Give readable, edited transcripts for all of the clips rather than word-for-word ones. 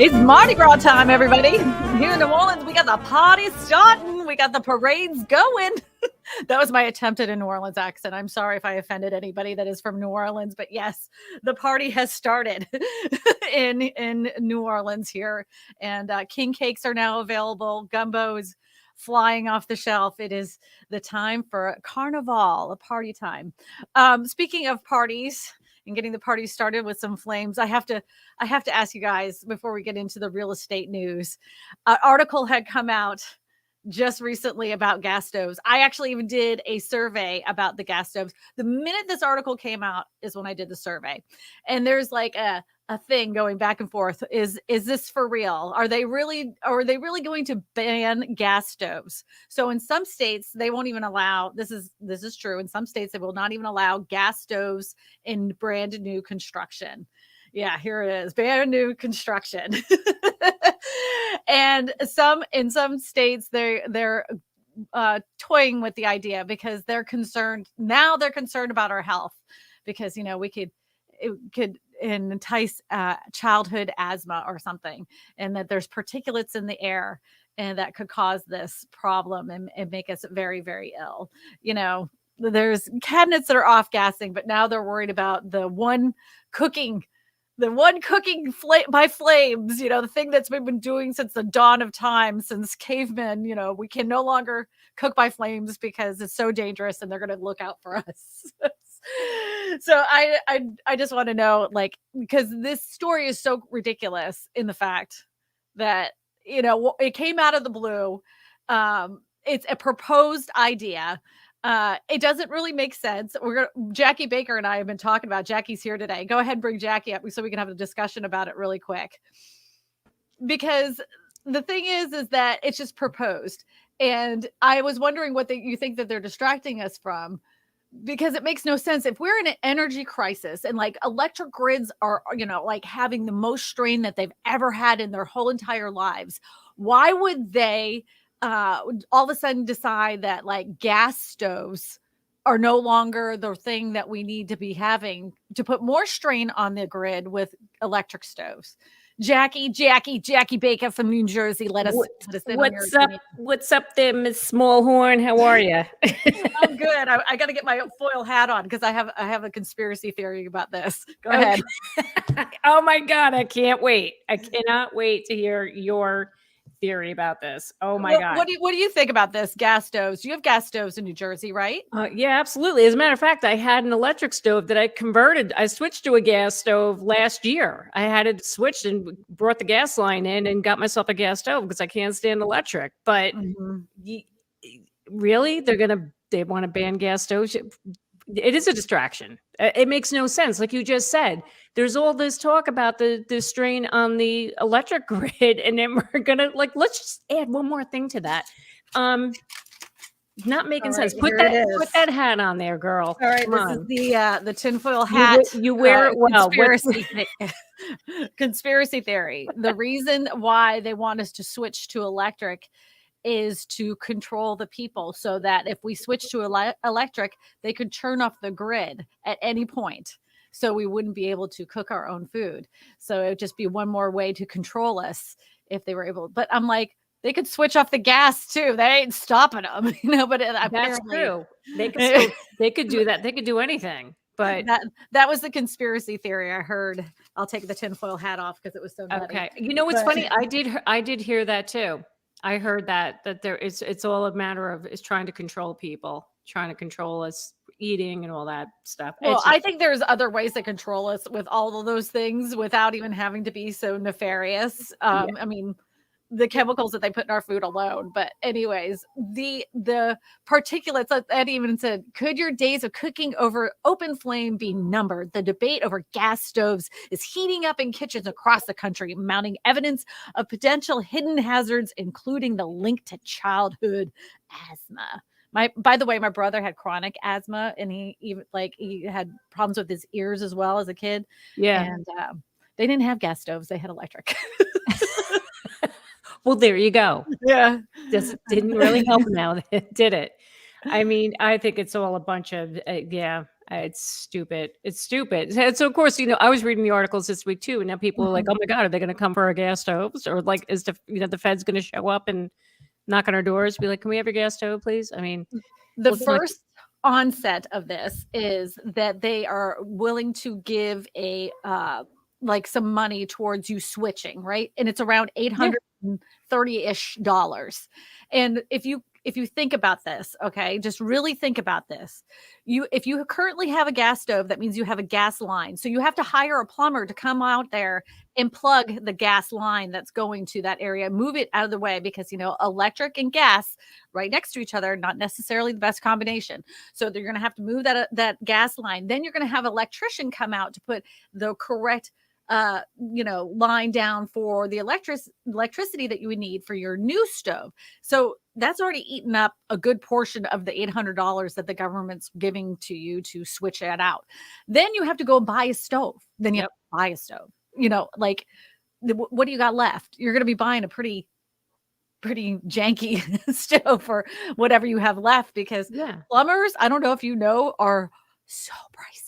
It's Mardi Gras time, everybody. Here in New Orleans, we got the party starting. We got the parades going. That was my attempt at a New Orleans accent. I'm sorry if I offended anybody that is from New Orleans, but yes, the party has started in New Orleans here, and king cakes are now available. Gumbo is flying off the shelf. It is the time for Carnival, a party time. Speaking of parties and getting the party started with some flames, I have to ask you guys before we get into the real estate news. An article had come out just recently about gas stoves. I actually even did a survey about the gas stoves. The minute this article came out is when I did the survey. And there's like a thing going back and forth. Is this for real? Are they really going to ban gas stoves? So in some states, they won't even allow, this is true. In some states, they will not even allow gas stoves in brand new construction. Yeah, here it is. Brand new construction. And in some states, they're toying with the idea because they're concerned about our health, because it could entice childhood asthma or something, and that there's particulates in the air and that could cause this problem and make us very, very ill. There's cabinets that are off gassing, but now they're worried about the one cooking by flames, the thing that's been doing since the dawn of time, since cavemen. We can no longer cook by flames because it's so dangerous and they're going to look out for us. So I just want to know, because this story is so ridiculous in the fact that, it came out of the blue. It's a proposed idea. It doesn't really make sense. Jackie Baker and I have been talking about. Jackie's here today. Go ahead and bring Jackie up so we can have a discussion about it really quick. Because the thing is that it's just proposed, and I was wondering what you think that they're distracting us from, because it makes no sense. If we're in an energy crisis and electric grids are, having the most strain that they've ever had in their whole entire lives, why would they all of a sudden decide that gas stoves are no longer the thing that we need to be having to put more strain on the grid with electric stoves? Jackie Baker from New Jersey. What's up there, Miss Smallhorn? How are you? I'm good. I got to get my foil hat on because I have a conspiracy theory about this. Go ahead. Oh my God, I can't wait. I cannot wait to hear your theory about this. Oh my God. What do you think about this? Gas stoves. You have gas stoves in New Jersey, right? Yeah, absolutely. As a matter of fact, I had an electric stove that I converted. I switched to a gas stove last year. I had it switched and brought the gas line in and got myself a gas stove because I can't stand electric. But really, they want to ban gas stoves? It is a distraction. It makes no sense. Like you just said, there's all this talk about the strain on the electric grid, and then we're gonna let's just add one more thing to that. Not making sense. Put that hat on there, girl. All right, this is the tinfoil hat. You wear it well. Conspiracy theory. The reason why they want us to switch to electric is to control the people, so that if we switch to electric, they could turn off the grid at any point, so we wouldn't be able to cook our own food. So it would just be one more way to control us if they were able. But I'm like, they could switch off the gas too. They ain't stopping them, But that's true. They could do that. They could do anything. But that was the conspiracy theory I heard. I'll take the tinfoil hat off because it was so nutty. Okay. What's funny? I did hear that too. I heard that it's all a matter of trying to control people, trying to control us eating and all that stuff. Well, I think there's other ways to control us with all of those things without even having to be so nefarious. I mean, the chemicals that they put in our food alone. But anyways, the particulates, that even said, could your days of cooking over open flame be numbered? The debate over gas stoves is heating up in kitchens across the country, mounting evidence of potential hidden hazards, including the link to childhood asthma. By the way, my brother had chronic asthma, and he had problems with his ears as well as a kid. Yeah. And they didn't have gas stoves. They had electric. Well, there you go. Yeah. Just didn't really help now, did it? I mean, I think it's all a bunch of, It's stupid. It's stupid. So of course, I was reading the articles this week too, and now people are like, "Oh my God, are they going to come for our gas stoves?" Or like, is the Fed's going to show up and knock on our doors, be like, "Can we have your gas stove, please?" I mean, The looking like first onset of this is that they are willing to give like some money towards you switching, right? And it's around yeah, $830-ish. And if you think about this, okay, just really think about this. If you currently have a gas stove, that means you have a gas line. So you have to hire a plumber to come out there and plug the gas line that's going to that area, move it out of the way, because electric and gas right next to each other, not necessarily the best combination. So they're going to have to move that gas line. Then you're going to have an electrician come out to put the correct line down for the electricity that you would need for your new stove. So that's already eaten up a good portion of the $800 that the government's giving to you to switch it out. Then you have to go buy a stove. Then you have to buy a stove. Like, what do you got left? You're going to be buying a pretty janky stove for whatever you have left, because plumbers, I don't know if are so pricey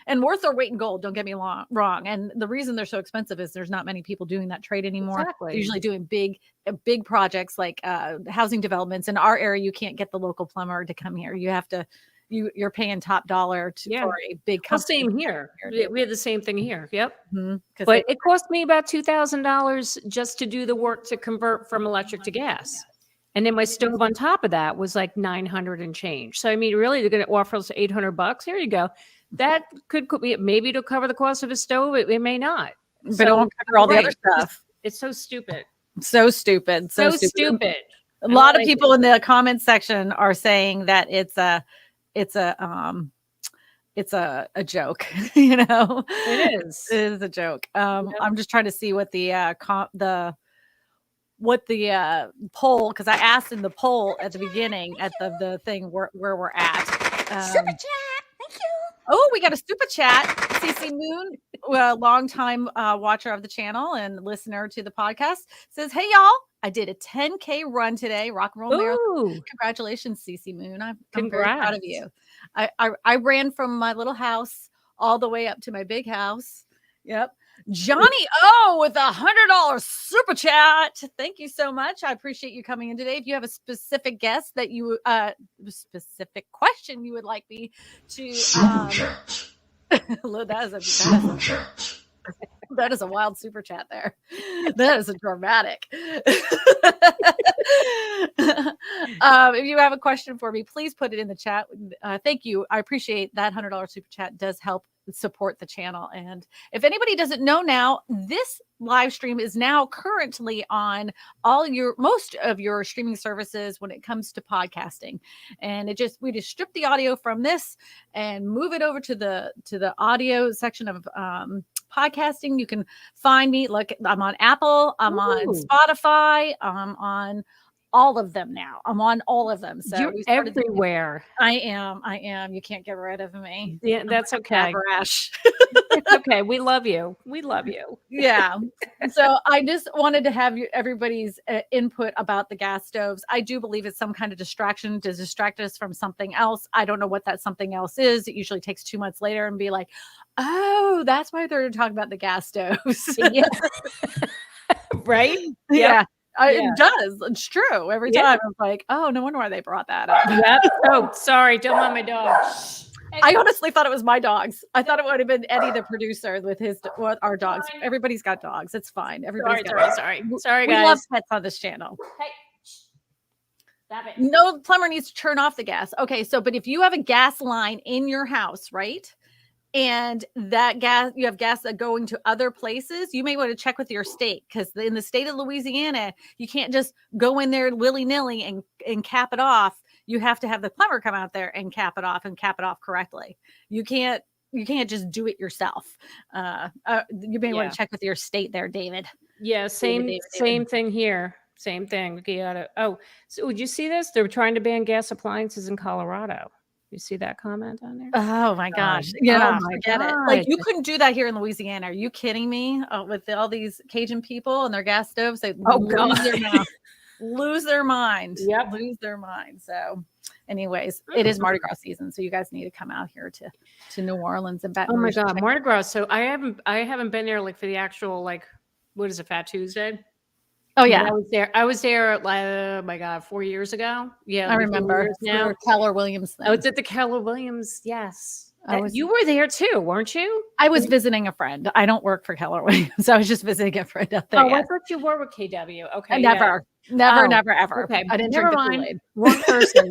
and worth their weight in gold. Don't get me wrong. And the reason they're so expensive is there's not many people doing that trade anymore. Exactly. They're usually doing big projects like housing developments. In our area, you can't get the local plumber to come here. You have to, you're paying top dollar for a big company. Well, same here. We have the same thing here. Yep. Mm-hmm. But it cost me about $2,000 just to do the work to convert from electric to gas. And then my stove on top of that was like 900 and change. So, I mean, really, they're going to offer us $800. Here you go. That could be, maybe it'll cover the cost of a stove. It may not. But it won't cover all the other stuff. It's so stupid. So stupid. So stupid. A lot of people in the comments section are saying that it's a joke. It is. It is a joke. I'm just trying to see what the poll, because I asked in the poll at the beginning at the thing where we're at. Super chat. Thank you. Oh, we got a super chat. CC Moon, a longtime watcher of the channel and listener to the podcast, says, "Hey y'all, I did a 10K run today. Rock and roll marathon. Congratulations, CC Moon. I'm very proud of you. I ran from my little house all the way up to my big house. Yep. Johnny O with $100 super chat. Thank you so much. I appreciate you coming in today. If you have a specific guest that you specific question you would like me to that is a wild super chat there. That is a dramatic. If you have a question for me, please put it in the chat. Thank you. I appreciate that. $100 super chat does help support the channel. And if anybody doesn't know now, this live stream is now currently on most of your streaming services when it comes to podcasting. And we just strip the audio from this and move it over to the audio section of podcasting. You can find me. Look, I'm on Apple, I'm on Spotify, I'm on all of them now. I'm on all of them. So you're everywhere. I am. You can't get rid of me. Yeah, that's okay. It's okay. We love you. Yeah. So I just wanted to have everybody's input about the gas stoves. I do believe it's some kind of distraction to distract us from something else. I don't know what that something else is. It usually takes 2 months later and be like, oh, that's why they're talking about the gas stoves. Yeah. Right? Yeah. It does. It's true. Every time I'm like, oh, no wonder why they brought that up. Yep. Oh, sorry. Don't mind my dog. I honestly thought it was my dogs. I thought it would have been Eddie, the producer, with our dogs. Everybody's got dogs. It's fine. Everybody's sorry, guys. We love pets on this channel. Hey, stop it. No plumber needs to turn off the gas. Okay, but if you have a gas line in your house, right? And that gas, you have gas that going to other places, you may want to check with your state, because in the state of Louisiana, you can't just go in there willy-nilly and cap it off. You have to have the plumber come out there and cap it off correctly. You can't just do it yourself. You may want to check with your state there, David. Yeah, same thing here. Same thing. So would you see this? They're trying to ban gas appliances in Colorado. You see that comment on there? Oh my gosh. Yeah, forget it. Like, you couldn't do that here in Louisiana. Are you kidding me? With all these Cajun people and their gas stoves, they lose their mind. Yep. Lose their mind. So Anyways, it is Mardi Gras season, so you guys need to come out here to New Orleans and Baton Oh my Rouge. God, Mardi Gras. So I haven't been there like for the actual like what is it, Fat Tuesday? Oh But yeah, I was there like oh my God, 4 years ago. Yeah, I it'll be 4 remember years for now. Keller Williams I thing. was at the Keller Williams. Yes, I was you were there too, weren't you? I was visiting a friend. I don't work for Keller Williams. I was just visiting a friend out there. Oh, I Yes. thought you were with KW. Okay, Never, Oh, never, ever. okay, I didn't never drink the mind. Kool-Aid. Wrong person.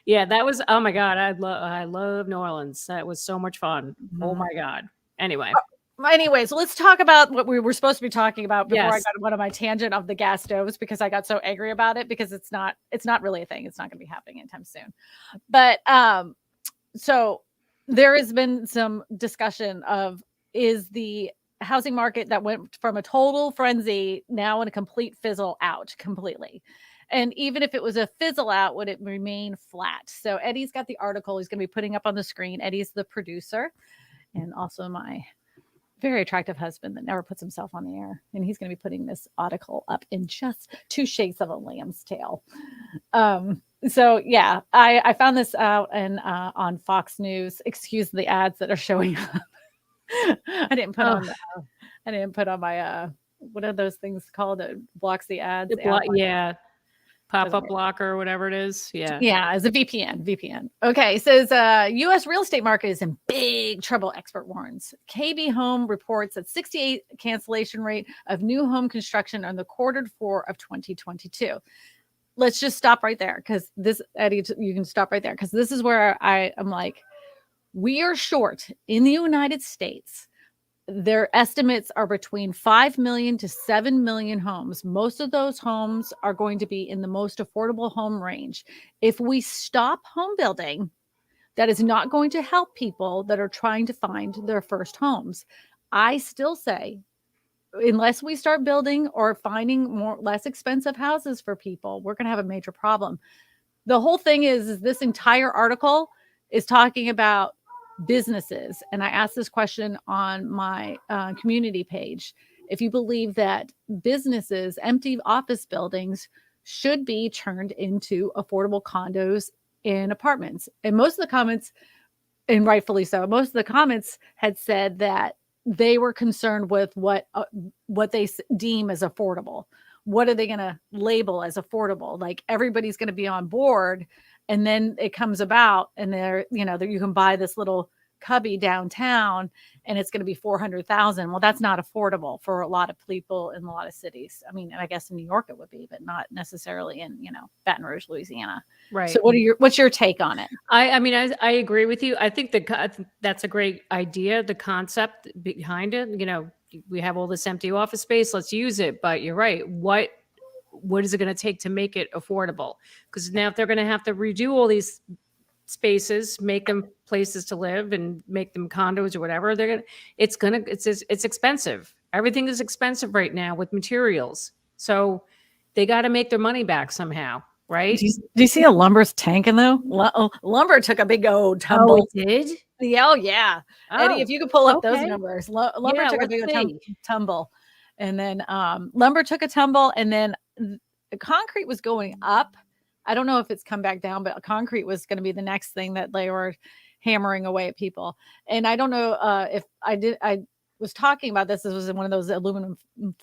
Yeah, that was oh my God, I love New Orleans. That was so much fun. Oh my God. Anyway, Anyways, let's talk about what we were supposed to be talking about before I Yes. got on my tangent of the gas stoves because I got so angry about it because it's not really a thing. It's not going to be happening anytime soon. But so there has been some discussion of is the housing market that went from a total frenzy now in a complete fizzle out completely. And even if it was a fizzle out, would it remain flat? So Eddie's got the article he's going to be putting up on the screen. Eddie's the producer and also my very attractive husband that never puts himself on the air. And he's going to be putting this article up in just 2 shades of a lamb's tail. So yeah, I found this out and on Fox News. Excuse the ads that are showing up. I didn't put on my what are those things called that blocks the ads? yeah. Pop-up blocker or whatever it is. Yeah. Yeah, as a VPN. Okay, it says U.S. real estate market is in big trouble, expert warns. KB Home reports that 68 cancellation rate of new home construction on the Q4 of 2022. Let's just stop right there because this, Eddie, you can stop right there because this is where I am like, we are short in the United States. Their estimates are between 5 million to 7 million homes. Most of those homes are going to be in the most affordable home range. If we stop home building, that is not going to help people that are trying to find their first homes. I still say, unless we start building or finding less expensive houses for people, we're going to have a major problem. The whole thing is this entire article is talking about businesses. And I asked this question on my community page. If you believe that businesses, empty office buildings should be turned into affordable condos and apartments. And most of the comments, and rightfully so, most of the comments had said that they were concerned with what they deem as affordable. What are they going to label as affordable? Like everybody's going to be on board. And then it comes about and you can buy this little cubby downtown and it's going to be 400,000. Well, that's not affordable for a lot of people in a lot of cities. I mean, and I guess in New York it would be, but not necessarily in, Baton Rouge, Louisiana. Right. So what's your take on it? I mean, I agree with you. I think that's a great idea. The concept behind it, we have all this empty office space. Let's use it. But you're right. What is it going to take to make it affordable? Because now if they're going to have to redo all these spaces, make them places to live and make them condos or whatever, it's expensive. Everything is expensive right now with materials. So they got to make their money back somehow. Right? Do you see a lumber's tanking though? Lumber took a big old tumble. Oh, it did? Yeah. Eddie, if you could pull up those numbers, lumber took a big tumble, and then lumber took a tumble, and then concrete was going up. I don't know if it's come back down, but concrete was going to be the next thing that they were hammering away at people. And I don't know if I was talking about this. This was in one of those aluminum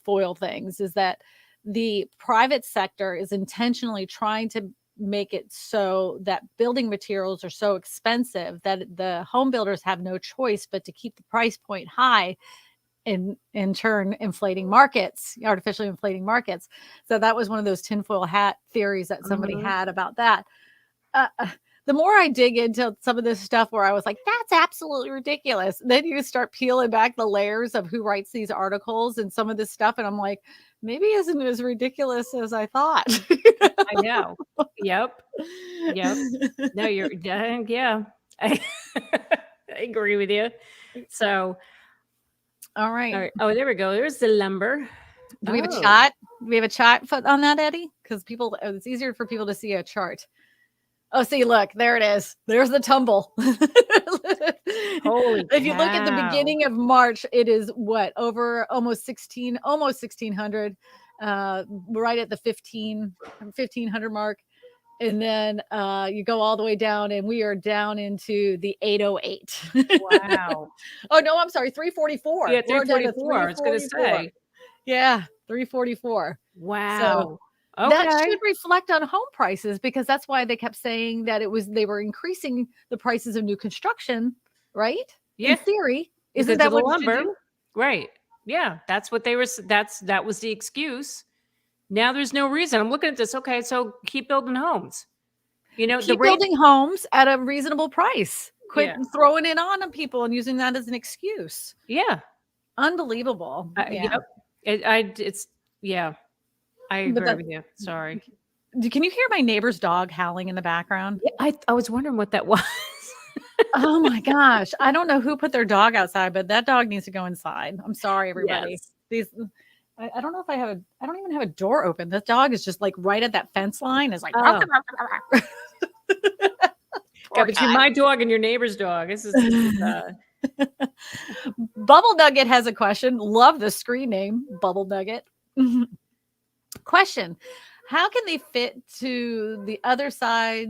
foil things. Is that the private sector is intentionally trying to make it so that building materials are so expensive that the home builders have no choice but to keep the price point high, in turn artificially inflating markets. So that was one of those tinfoil hat theories that somebody had about that. The more I dig into some of this stuff where I was like, that's absolutely ridiculous. Then you start peeling back the layers of who writes these articles and some of this stuff. And I'm like, maybe isn't as ridiculous as I thought. I know. Yep. No, yeah. I agree with you. So, all right. Oh, there we go. There's the lumber. Do we have a chart? Do we have a chart on that, Eddie? Because it's easier for people to see a chart. Oh, see, look, there it is. There's the tumble. Holy If you look at the beginning of March, it is over almost 1,600, right at the 1,500 mark. And then you go all the way down, and we are down into the 808. Wow. Oh no, I'm sorry, 344. Yeah, We're down to 344. I was gonna 344. say. Yeah, 344. So Wow. that Okay. should reflect on home prices, because that's why they kept saying that they were increasing the prices of new construction, right? In Yeah, theory, isn't because of that the what it should lumber. do? Right. Yeah, that's what they were that was the excuse. Now there's no reason. I'm looking at this. Okay, so keep building homes. The Keep rate. building homes at a reasonable price. Quit Yeah. throwing it on people and using that as an excuse. Yeah. Unbelievable. Yeah. Yep. It's yeah. I But agree that with you. Sorry. can you hear my neighbor's dog howling in the background? Yeah, I was wondering what that was. Oh my gosh. I don't know who put their dog outside, but that dog needs to go inside. I'm sorry, everybody. Yes. These I don't know if I don't even have a door open. This dog is just like right at that fence line. Is like Oh, poor got between guy. my dog and your neighbor's dog. Bubble Nugget has a question. Love the screen name, Bubble Nugget. Question: how can they fit to the other side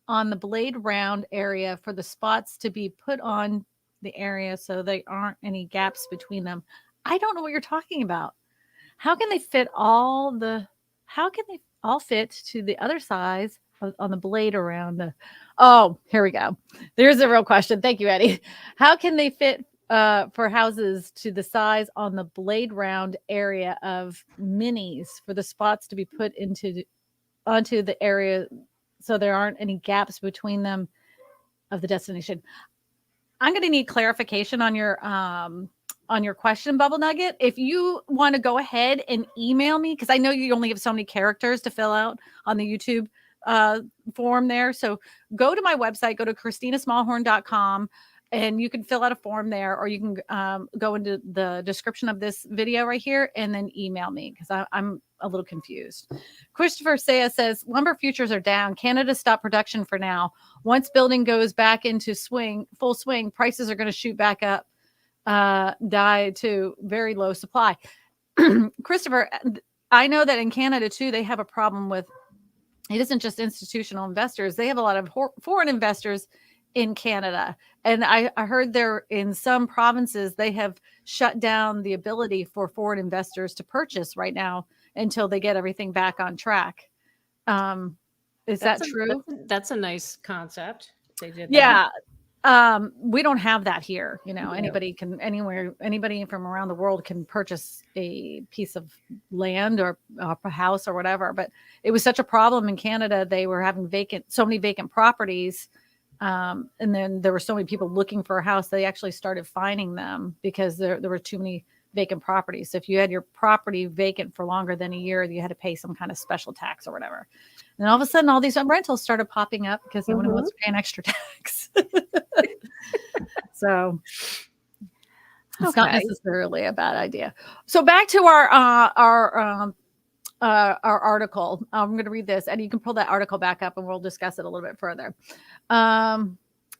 on the blade round area for the spots to be put on the area so there aren't any gaps between them? I don't know what you're talking about. How can they fit how can they all fit to the other sides on the blade around the Oh, here we go. There's a real question. Thank you, Eddie. How can they fit for houses to the size on the blade round area of minis for the spots to be put onto the area so there aren't any gaps between them of the destination? I'm going to need clarification on your question, Bubble Nugget. If you want to go ahead and email me, because I know you only have so many characters to fill out on the YouTube form there. So go to my website, go to kristinasmallhorn.com, and you can fill out a form there, or you can go into the description of this video right here and then email me, because I'm a little confused. Christopher Saya says lumber futures are down. Canada stopped production for now. Once building goes back into full swing, prices are going to shoot back up, die to very low supply. Christopher, I know that in Canada too, they have a problem with, it isn't just institutional investors. They have a lot of foreign investors in Canada. And I heard there in some provinces, they have shut down the ability for foreign investors to purchase right now until they get everything back on track. Is that true? That's a nice concept. They did that. Yeah. We don't have that here. Yeah. Anybody from around the world can purchase a piece of land or a house or whatever. But it was such a problem in Canada. They were having so many vacant properties. And then there were so many people looking for a house. They actually started fining them because there were too many vacant properties. So if you had your property vacant for longer than a year, you had to pay some kind of special tax or whatever. And all of a sudden, all these rentals started popping up because nobody wants to pay an extra tax. So it's not necessarily a bad idea. So back to our article. I'm going to read this, and you can pull that article back up, and we'll discuss it a little bit further.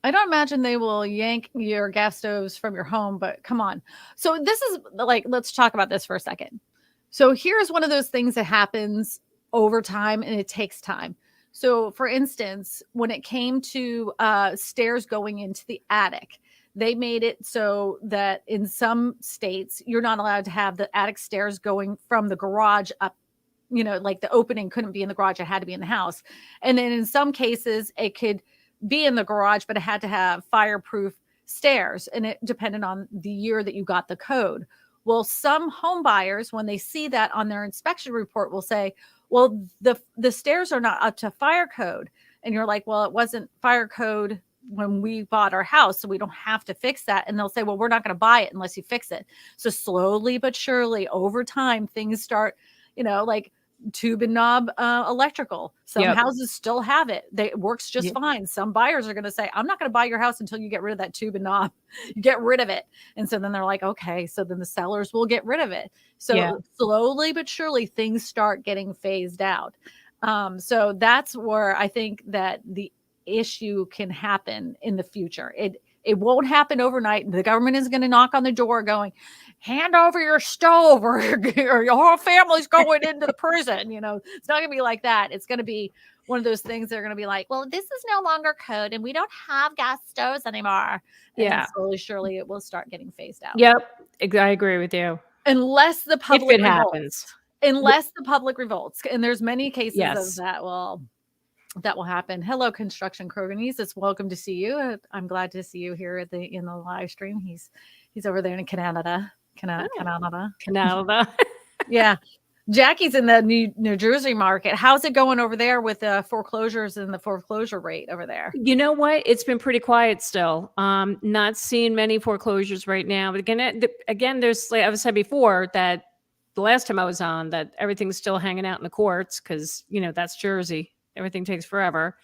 I don't imagine they will yank your gas stoves from your home, but come on. So this is like, let's talk about this for a second. So here's one of those things that happens over time, and it takes time. So for instance, when it came to stairs going into the attic, they made it so that in some states, you're not allowed to have the attic stairs going from the garage up. Like the opening couldn't be in the garage. It had to be in the house. And then in some cases, it could be in the garage, but it had to have fireproof stairs. And it depended on the year that you got the code. Well, some home buyers, when they see that on their inspection report, will say, well, the stairs are not up to fire code. And you're like, well, it wasn't fire code when we bought our house, so we don't have to fix that. And they'll say, well, we're not going to buy it unless you fix it. So slowly but surely over time, things start, like tube and knob electrical. Some houses still have it. It works just fine. Some buyers are going to say, I'm not going to buy your house until you get rid of that tube and knob. You get rid of it. And so then they're like, okay, so then the sellers will get rid of it. So slowly but surely things start getting phased out. So that's where I think that the issue can happen in the future. It won't happen overnight. The government is going to knock on the door going, hand over your stove or your whole family's going into the prison. It's not going to be like that. It's going to be one of those things that are going to be like, well, this is no longer code and we don't have gas stoves anymore. And then slowly, surely it will start getting phased out. Yep. I agree with you. Unless the public happens. Unless the public revolts. And there's many cases Yes. of that will happen. Hello, Construction Kroganese. It's welcome to see you. I'm glad to see you here in the live stream. He's over there in Canada. Canada. Yeah. Jackie's in the New Jersey market. How's it going over there with the foreclosures and the foreclosure rate over there? You know what? It's been pretty quiet still. Not seeing many foreclosures right now. But again, there's, like I said before, that the last time I was on, that everything's still hanging out in the courts because, that's Jersey. Everything takes forever.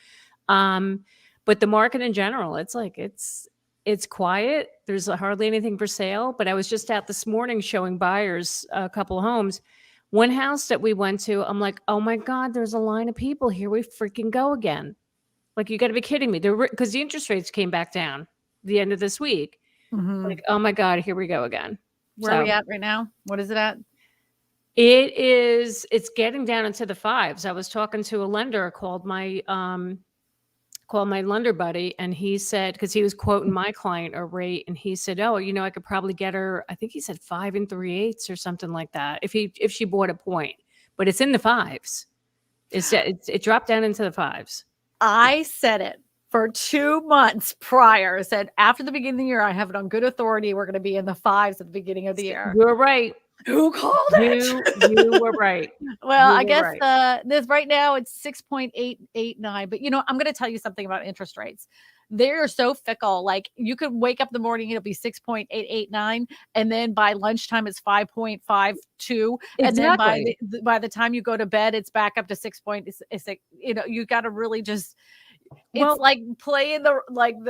But the market in general, it's like it's quiet. There's hardly anything for sale. But I was just out this morning showing buyers a couple of homes. One house that we went to, I'm like, oh my God, there's a line of people here. We freaking go again. Like, you got to be kidding me. Because the interest rates came back down the end of this week. Mm-hmm. Like, oh my God, here we go again. Where are we at right now? What is it at? It's getting down into the 5s. I was talking to a lender, called my lender buddy, and he said, because he was quoting my client a rate, and he said, oh, I could probably get her, I think he said 5 3/8 or something like that if she bought a point, but it's in the 5s. It dropped down into the 5s. I said it for 2 months prior. I said, after the beginning of the year, I have it on good authority. We're going to be in the 5s at the beginning of the year. You're right. Who called it? You were right. Well, I guess this right now it's 6.889. But I'm going to tell you something about interest rates. They're so fickle. Like, you could wake up in the morning, it'll be 6.889, and then by lunchtime it's 5.52, and then by the time you go to bed, it's back up to 6.6. You got to really just. It's like playing the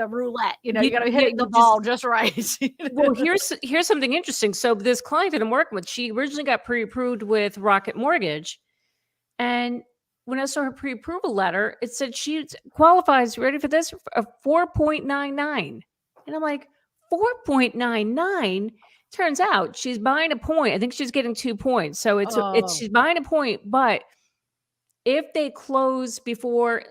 roulette. You got to hit the ball just right. Well, here's something interesting. So this client that I'm working with, she originally got pre-approved with Rocket Mortgage, and when I saw her pre-approval letter, it said she qualifies, ready for this, a 4.99, and I'm like, 4.99. Turns out she's buying a point. I think she's getting 2 points, so she's buying a point, but if they close before.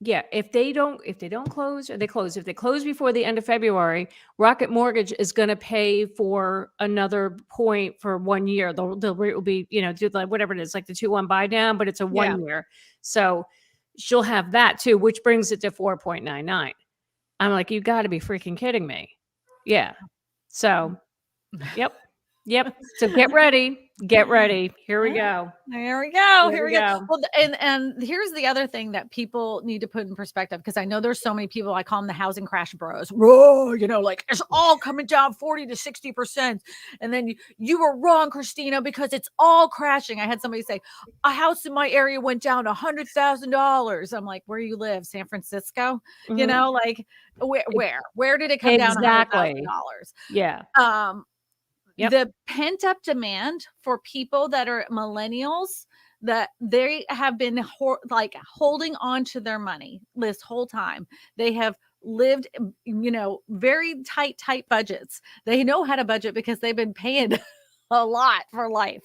Yeah, if they don't close, or they close. If they close before the end of February, Rocket Mortgage is going to pay for another point for 1 year. The rate will be, do like whatever it is, like the 2-1 buy down, but it's a 1 year. So she'll have that too, which brings it to 4.99. I'm like, you got to be freaking kidding me. Yeah. So, yep. So get ready. Here we go. Here we go. Well, and here's the other thing that people need to put in perspective, because I know there's so many people, I call them the housing crash bros. Whoa, like it's all coming down 40 to 60%. And then you were wrong, Kristina, because it's all crashing. I had somebody say a house in my area went down $100,000. I'm like, where you live? San Francisco? Mm-hmm. Like where did it come down $100,000? Yeah. Yep. The pent-up demand for people that are millennials, that they have been holding on to their money this whole time. They have lived, very tight budgets. They know how to budget because they've been paying a lot for life.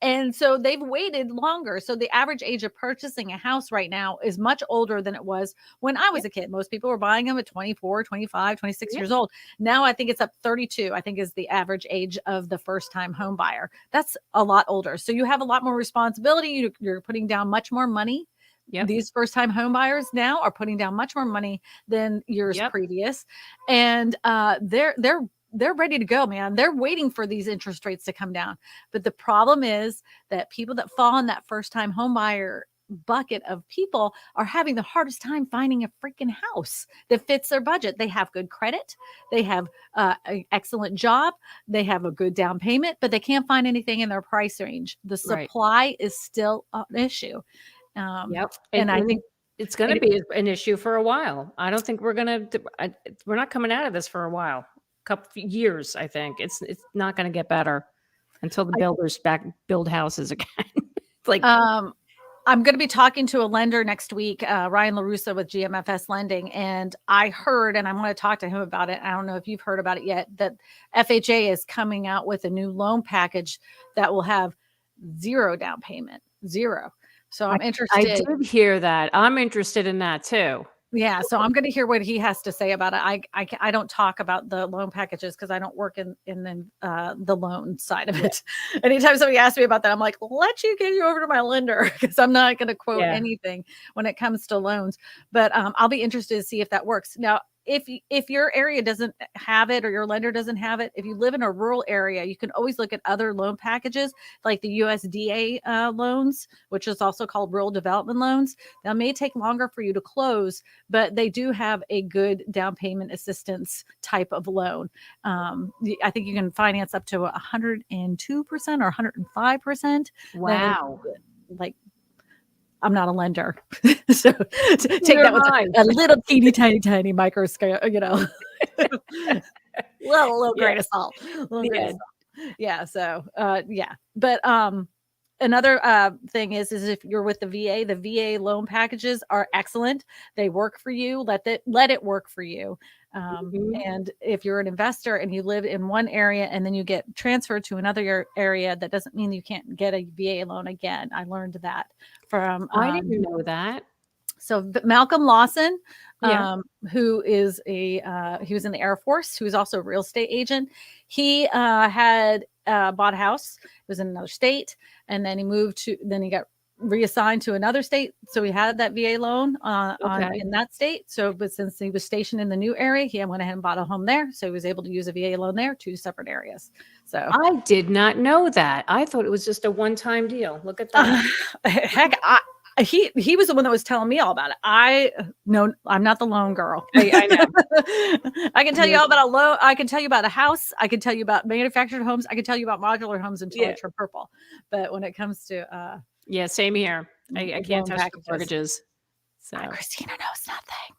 And so they've waited longer. So the average age of purchasing a house right now is much older than it was when I was a kid. Most people were buying them at 24, 25, 26 years old. Now I think it's up 32, I think is the average age of the first time home buyer. That's a lot older. So you have a lot more responsibility. You're putting down much more money. Yep. These first time home buyers now are putting down much more money than years previous. And they're ready to go, man. They're waiting for these interest rates to come down. But the problem is that people that fall in that first time home buyer bucket of people are having the hardest time finding a freaking house that fits their budget. They have good credit. They have an excellent job. They have a good down payment, but they can't find anything in their price range. The supply is still an issue. And I think it's going to be an issue for a while. I don't think we're not coming out of this for a while. Couple years, I think. It's not going to get better until the builders build houses again. I'm going to be talking to a lender next week, Ryan LaRussa with GMFS Lending. And I heard, and I want to talk to him about it. I don't know if you've heard about it yet, that FHA is coming out with a new loan package that will have zero down payment, zero. So I'm I interested. did hear that. I'm interested in that too. Yeah, so I'm going to hear what he has to say about it. I don't talk about the loan packages because I don't work in the loan side of it. Anytime somebody asks me about that, I'm like, let you get you over to my lender because I'm not going to quote anything when it comes to loans. But I'll be interested to see if that works. Now, if your area doesn't have it or your lender doesn't have it, if you live in a rural area, you can always look at other loan packages like the USDA loans, which is also called rural development loans. That may take longer for you to close, but they do have a good down payment assistance type of loan. I think you can finance up to 102% or 105%. Wow. Like, I'm not a lender. So take Neither that with am I. a little teeny tiny microscope, little grain of salt. Yeah. So but another thing is if you're with the VA loan packages are excellent. They work for you. Let it work for you. And if you're an investor and you live in one area and then you get transferred to another area, that doesn't mean you can't get a VA loan again. I learned that from I didn't know that. So Malcolm Lawson, Yeah. who is he was in the Air Force, who is also a real estate agent. He had bought a house. It was in another state, and then he got reassigned to another state. So he had that VA loan in that state. So, but since he was stationed in the new area, he went ahead and bought a home there. So he was able to use a VA loan there, 2 separate areas. So I did not know that. I thought it was just a one-time deal. Look at that. Heck, he was the one that was telling me all about it. No, I'm not the loan girl. I know. I can tell you all about a loan. I can tell you about a house. I can tell you about manufactured homes. I can tell you about modular homes until I turn purple. But when it comes to same here. I can't touch the mortgages. So Kristina knows nothing.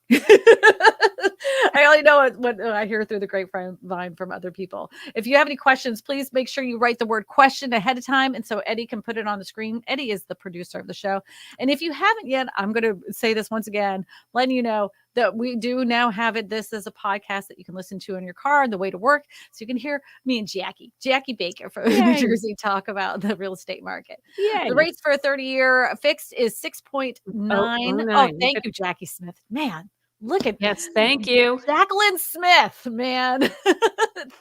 I only know what I hear through the grapevine from other people. If you have any questions, please make sure you write the word question ahead of time. And so Eddie can put it on the screen. Eddie is the producer of the show. And if you haven't yet, I'm going to say this once again, letting you know that we do now have this as a podcast that you can listen to in your car on the way to work. So you can hear me and Jackie Baker from New Jersey talk about the real estate market. Yeah. The rates for a 30-year fixed is 6.9. Oh, thank you, Jackie Smith. Man, look at thank you. Jacqueline Smith, man.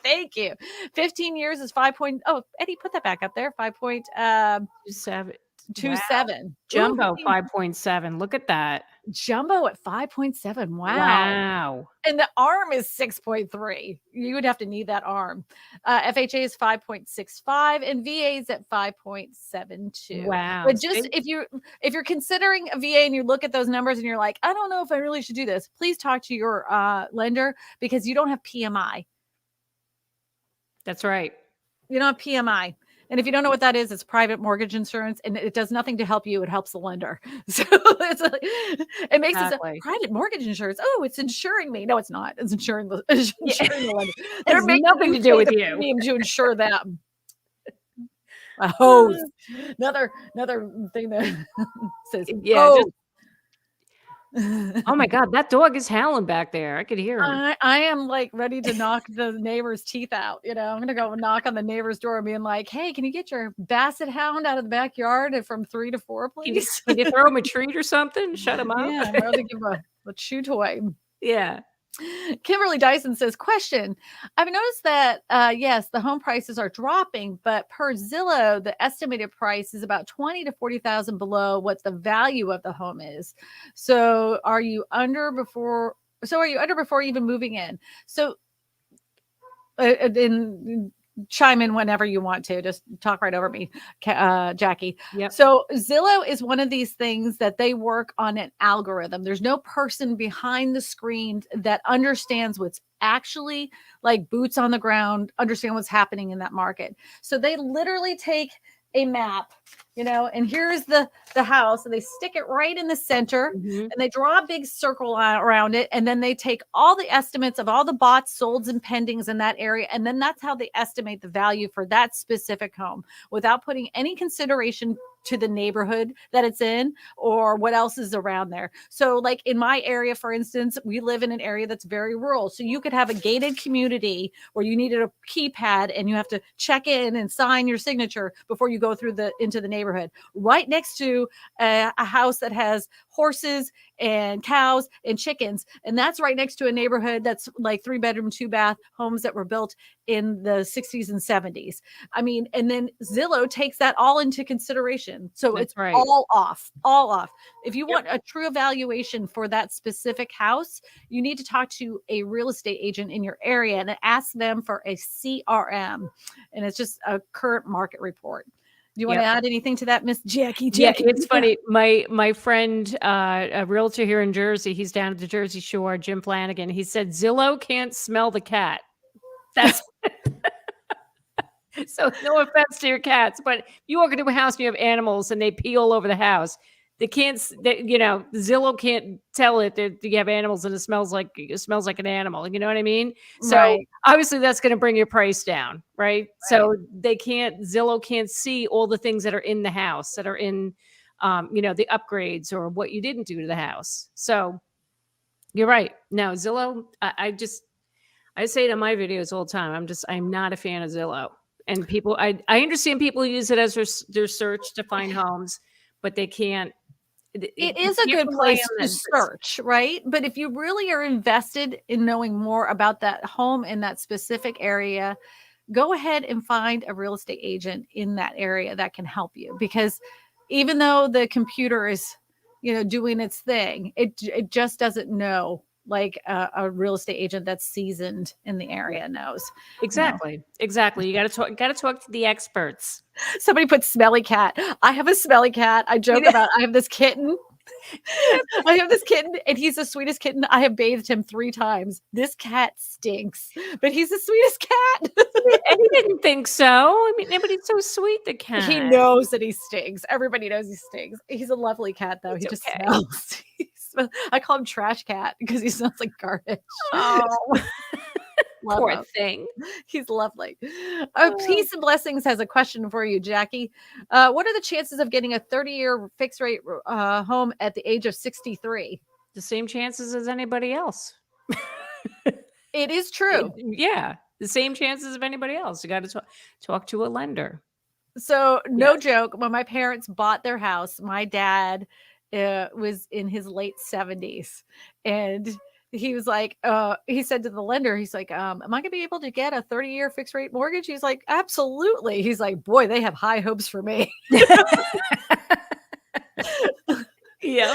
Thank you. 15 years is 5. Oh, Eddie, put that back up there. 5.27. Wow. Jumbo 5.7. Look at that. Jumbo at 5.7. Wow. And the arm is 6.3. You would have to need that arm. FHA is 5.65 and VA is at 5.72. Wow. But just if you're considering a VA and you look at those numbers and you're like, I don't know if I really should do this, please talk to your lender because you don't have PMI. That's right. You don't have PMI. And if you don't know what that is, it's private mortgage insurance, and it does nothing to help you. It helps the lender. So it makes it private mortgage insurance. Oh, it's insuring me. No, it's not. It's insuring the lender. It has nothing to do with you. To insure them. A hose. Another thing that says hose. Oh my God, that dog is howling back there. I could hear him. I am like ready to knock the neighbor's teeth out. I'm going to go knock on the neighbor's door and being like, hey, can you get your basset hound out of the backyard from 3 to 4, please? Can you throw him a treat or something? Shut him up. Yeah, I'm going to give him a chew toy. Yeah. Kimberly Dyson says, question. I've noticed that, yes, the home prices are dropping, but per Zillow, the estimated price is about 20 to 40,000 below what the value of the home is. So are you under before even moving in? So chime in whenever you want to. Just talk right over me, Jackie. Yep. So Zillow is one of these things that they work on an algorithm. There's no person behind the screen that understands what's actually like boots on the ground, understand what's happening in that market. So they literally take a map and here's the house, and they stick it right in the center, Mhm. and they draw a big circle around it, and then they take all the estimates of all the bots, solds, and pendings in that area, and then that's how they estimate the value for that specific home without putting any consideration to the neighborhood that it's in or what else is around there. So like in my area, for instance, we live in an area that's very rural. So you could have a gated community where you needed a keypad and you have to check in and sign your signature before you go through into the neighborhood, right next to a house that has horses and cows and chickens. And that's right next to a neighborhood that's like 3-bedroom, 2-bath homes that were built in the 60s and 70s. I mean, and then Zillow takes that all into consideration. So That's it's right. all off, all off. If you Yep. want a true evaluation for that specific house, you need to talk to a real estate agent in your area and ask them for a CRM. And it's just a current market report. Do you want to Yep. add anything to that, Miss Jackie? Yeah, it's funny. My friend, a realtor here in Jersey, he's down at the Jersey Shore, Jim Flanagan. He said Zillow can't smell the cat. That's so no offense to your cats, but you walk into a house and you have animals and they pee all over the house. They can't, Zillow can't tell it that you have animals and it smells like an animal. You know what I mean? So Right. obviously that's going to bring your price down, right? So Zillow can't see all the things that are in the house that are in, the upgrades or what you didn't do to the house. So you're right. No, Zillow, I say it in my videos all the time. I'm not a fan of Zillow. And people, I understand people use it as their search to find homes, but they can't. It is a good place to search, right? But if you really are invested in knowing more about that home in that specific area, go ahead and find a real estate agent in that area that can help you. Because even though the computer is, doing its thing, it just doesn't know like a real estate agent that's seasoned in the area knows. Exactly. You got to talk to the experts. Somebody put smelly cat. I have a smelly cat. I joke about I have this kitten. I have this kitten, and he's the sweetest kitten. I have bathed him 3 times. This cat stinks, but he's the sweetest cat. And he didn't think so. I mean, but he's so sweet, the cat. He knows that he stinks. Everybody knows he stinks. He's a lovely cat, though. He just smells. I call him Trash Cat because he smells like garbage. Oh. Poor him. thing. He's lovely. Peace and Blessings has a question for you, Jackie. What are the chances of getting a 30-year fixed rate home at the age of 63? The same chances as anybody else. It is true. Yeah. The same chances of anybody else. You got to talk to a lender. So no joke. When my parents bought their house, my dad was in his late 70s, and he was like, he said to the lender, he's like, am I gonna be able to get a 30-year fixed rate mortgage? He's like, absolutely. He's like, boy, they have high hopes for me. Yeah.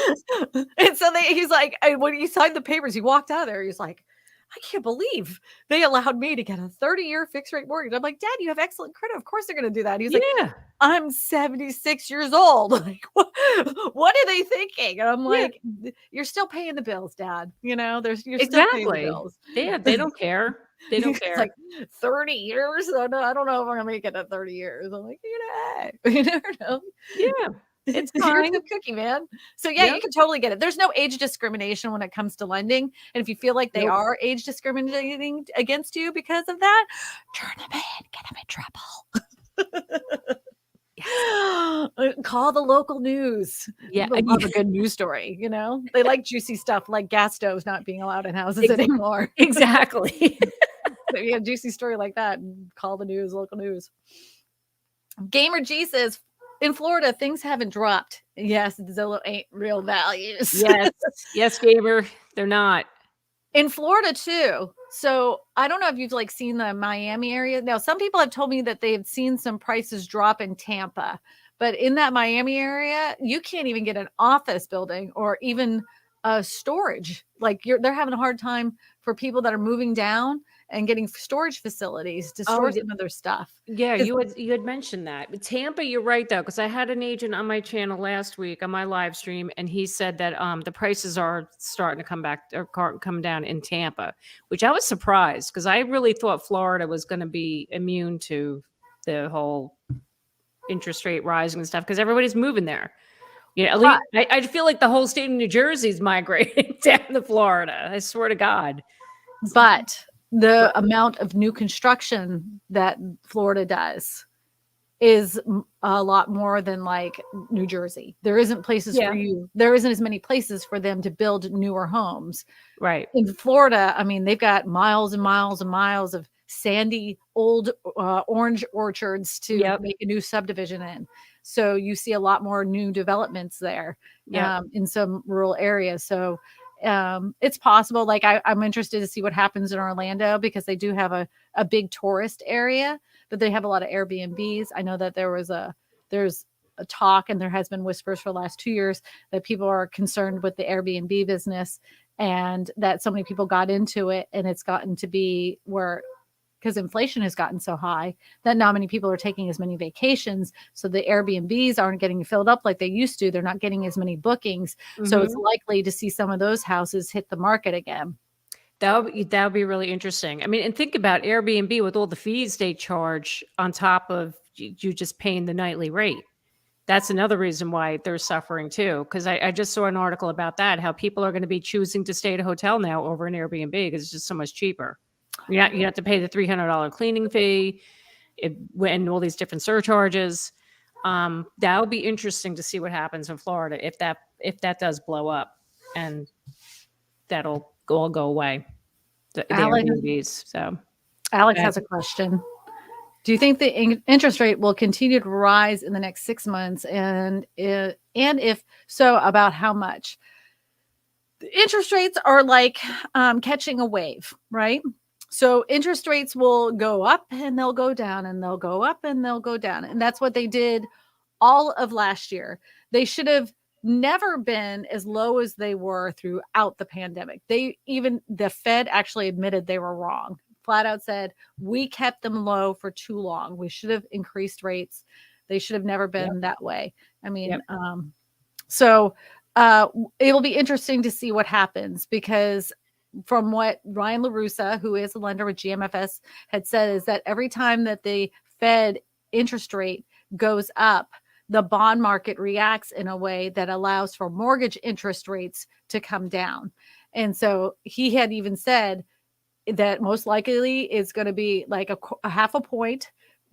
And so he's like, and when he signed the papers, he walked out of there. He's like, I can't believe they allowed me to get a 30-year fixed rate mortgage. I'm like, Dad, you have excellent credit. Of course they're going to do that. He's like, I'm 76 years old. Like, what are they thinking? And I'm like, you're still paying the bills, Dad. You're still paying the bills. Yeah, they don't care. They don't care. It's like 30 years. I don't know if I'm going to make it at 30 years. I'm like, you never know. Yeah. It's You're fine. the cookie, man. So you can totally get it. There's no age discrimination when it comes to lending. And if you feel like they are age discriminating against you because of that, turn them in, get them in trouble. Call the local news. Yeah. People love a good news story. They like juicy stuff like gas stoves not being allowed in houses anymore. Exactly. So you have a juicy story like that, and call the news, local news. Gamer G says, in Florida, things haven't dropped. Yes, Zillow ain't real values. Yes, Gamer, they're not. In Florida too. So I don't know if you've seen the Miami area. Now, some people have told me that they've seen some prices drop in Tampa, but in that Miami area, you can't even get an office building or even a storage. They're having a hard time for people that are moving down and getting storage facilities to store some of their stuff. Yeah, you had mentioned that. But Tampa, you're right though, because I had an agent on my channel last week on my live stream, and he said that the prices are starting to come back or come down in Tampa, which I was surprised because I really thought Florida was going to be immune to the whole interest rate rising and stuff because everybody's moving there. You know, at But least I feel like the whole state of New Jersey is migrating down to Florida. I swear to God. But the amount of new construction that Florida does is a lot more than like New Jersey. There isn't places for you. There isn't as many places for them to build newer homes. Right. In Florida, I mean, they've got miles and miles and miles of sandy old orange orchards to make a new subdivision in. So you see a lot more new developments there in some rural areas. So it's possible. Like I'm interested to see what happens in Orlando because they do have a big tourist area, but they have a lot of Airbnbs. I know that there's a talk and there has been whispers for the last 2 years that people are concerned with the Airbnb business and that so many people got into it and it's gotten to be where because inflation has gotten so high that not many people are taking as many vacations. So the Airbnbs aren't getting filled up like they used to. They're not getting as many bookings. So it's likely to see some of those houses hit the market again. That would be really interesting. I mean, and think about Airbnb with all the fees they charge on top of you just paying the nightly rate. That's another reason why they're suffering too. Because I just saw an article about that, how people are going to be choosing to stay at a hotel now over an Airbnb because it's just so much cheaper. You have to pay the $300 cleaning fee and all these different surcharges. That would be interesting to see what happens in Florida if that does blow up, and that'll all go away. The Airbnbs. So, Alex has a question. Do you think the interest rate will continue to rise in the next 6 months, and if so, about how much? The interest rates are like catching a wave, right? So interest rates will go up and they'll go down and they'll go up and they'll go down. And that's what they did all of last year. They should have never been as low as they were throughout the pandemic. The Fed actually admitted they were wrong. Flat out said, we kept them low for too long. We should have increased rates. They should have never been that way. I mean, so it'll be interesting to see what happens because from what Ryan LaRussa, who is a lender with GMFS, had said is that every time that the Fed interest rate goes up, the bond market reacts in a way that allows for mortgage interest rates to come down. And so he had even said that most likely it's going to be like a half a point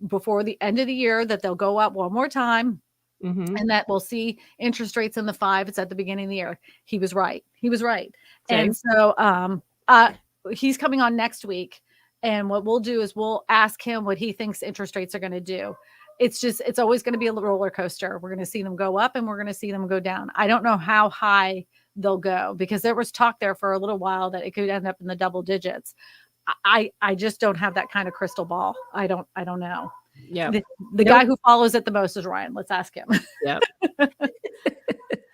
before the end of the year that they'll go up one more time. And that we'll see interest rates in the 5s at the beginning of the year. He was right. Same. And so he's coming on next week. And what we'll do is we'll ask him what he thinks interest rates are going to do. It's always going to be a roller coaster. We're going to see them go up and we're going to see them go down. I don't know how high they'll go because there was talk there for a little while that it could end up in the double digits. I just don't have that kind of crystal ball. I don't know. Yeah. The guy who follows it the most is Ryan. Let's ask him. Yeah.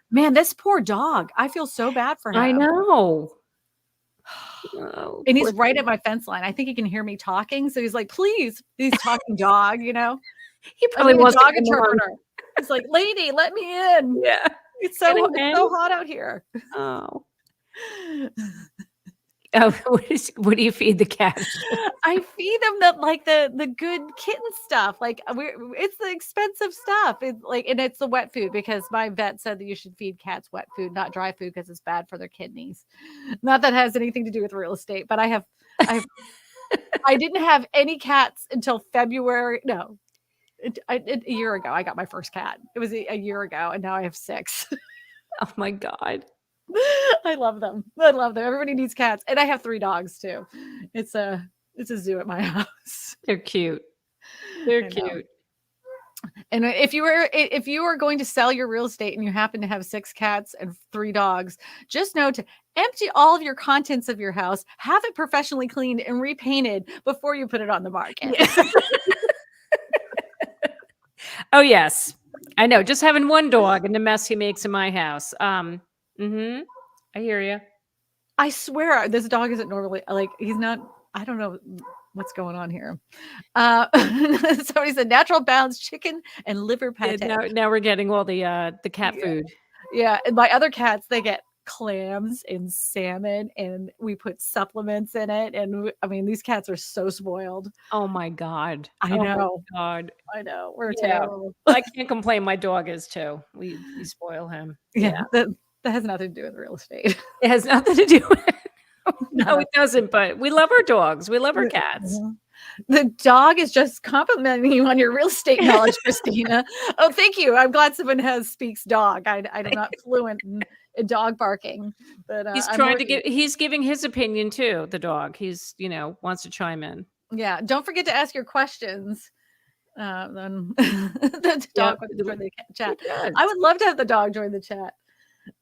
Man, this poor dog. I feel so bad for him. I know. And he's right at my fence line. I think he can hear me talking. So he's like, please, he's talking dog, you know? He probably was a dog interpreter. He's like, lady, let me in. Yeah. It's so hot out here. Oh. What do you feed the cat? I feed them the good kitten stuff. Like it's the expensive stuff. It's like, and it's the wet food because my vet said that you should feed cats wet food, not dry food, because it's bad for their kidneys. Not that has anything to do with real estate, but I didn't have any cats until February. No, a year ago. I got my first cat. It was a year ago, and now I have 6. Oh my God. I love them. Everybody needs cats. And I have 3 dogs too. It's a zoo at my house. They're cute. They're cute. And if you are going to sell your real estate and you happen to have 6 cats and 3 dogs, just know to empty all of your contents of your house, have it professionally cleaned and repainted before you put it on the market. Yeah. Oh yes. I know. Just having one dog and the mess he makes in my house. I hear you. I swear this dog isn't normally like he's not. I don't know what's going on here. Somebody said natural balance chicken and liver pate. Now we're getting all the cat food. Yeah, and my other cats they get clams and salmon, and we put supplements in it. And I mean, these cats are so spoiled. Oh my God. I Oh my know. God. I know. We're Yeah. terrible. I can't complain. My dog is too. We spoil him. Yeah, Yeah. that has nothing to do with real estate. It has nothing to do with it. No, No. it doesn't, but we love our dogs. We love our cats. Mhm. The dog is just complimenting you on your real estate knowledge, Christina. Oh, thank you. I'm glad someone speaks dog. I'm not fluent in dog barking, but He's I'm trying to working. he's giving his opinion too, the dog. He's, wants to chime in. Yeah, don't forget to ask your questions. Then the Yep. dog would join the chat. He does. I would love to have the dog join the chat.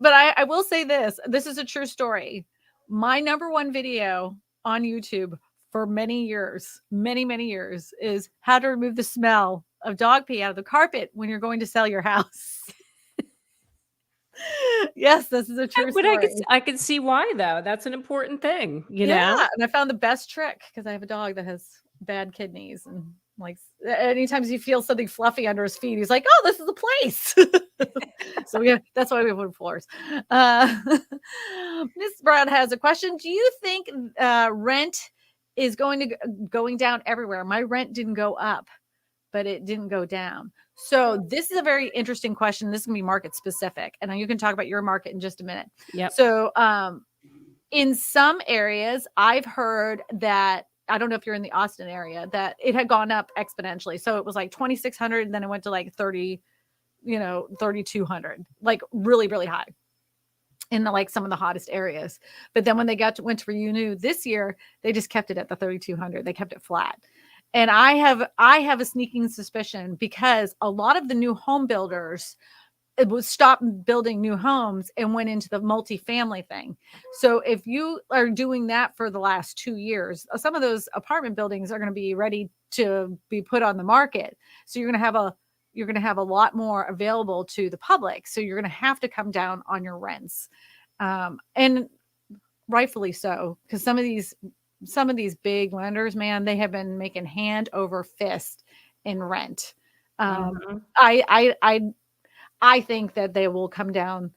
But I will say this. This is a true story. My number one video on YouTube for many years, many years, is how to remove the smell of dog pee out of the carpet when you're going to sell your house. Yes, this is a true But story. I could see why though. That's an important thing, you know? Yeah, and I found the best trick because I have a dog that has bad kidneys, and like anytime you feel something fluffy under his feet, he's like, "Oh, this is the place." So that's why we have wood floors. Miss Brown has a question. Do you think rent is going down everywhere? My rent didn't go up, but it didn't go down. So this is a very interesting question. This is gonna be market specific, and you can talk about your market in just a minute. Yep. So in some areas, I've heard that, I don't know if you're in the Austin area, that it had gone up exponentially. So it was like 2,600, and then it went to like 3,200, like really, really high in like some of the hottest areas. But then when they went to renew this year, they just kept it at the 3,200. They kept it flat. And I have a sneaking suspicion, because a lot of the new home builders stopped building new homes and went into the multifamily thing. So if you are doing that for the last 2 years, some of those apartment buildings are going to be ready to be put on the market. So you're going to have a lot more available to the public. So you're going to have to come down on your rents, and rightfully so, because some of these big lenders, man, they have been making hand over fist in rent. I think that they will come down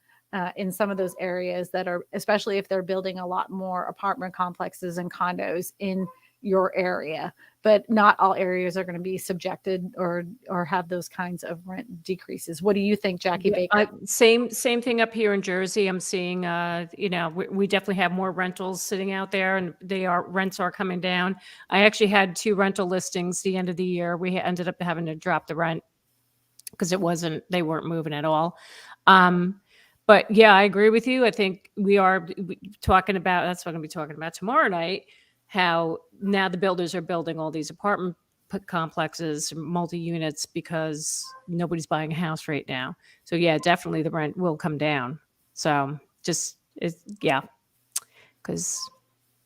in some of those areas that are, especially if they're building a lot more apartment complexes and condos in your area. But not all areas are going to be subjected or have those kinds of rent decreases. What do you think, Jackie Baker? Same thing up here in Jersey. I'm seeing, we definitely have more rentals sitting out there, and rents are coming down. I actually had 2 rental listings the end of the year. We ended up having to drop the rent because they weren't moving at all. But yeah, I agree with you. I think we are talking about, that's what I'm going to be talking about tomorrow night, how now the builders are building all these apartment complexes, multi-units, because nobody's buying a house right now. So yeah, definitely the rent will come down. So because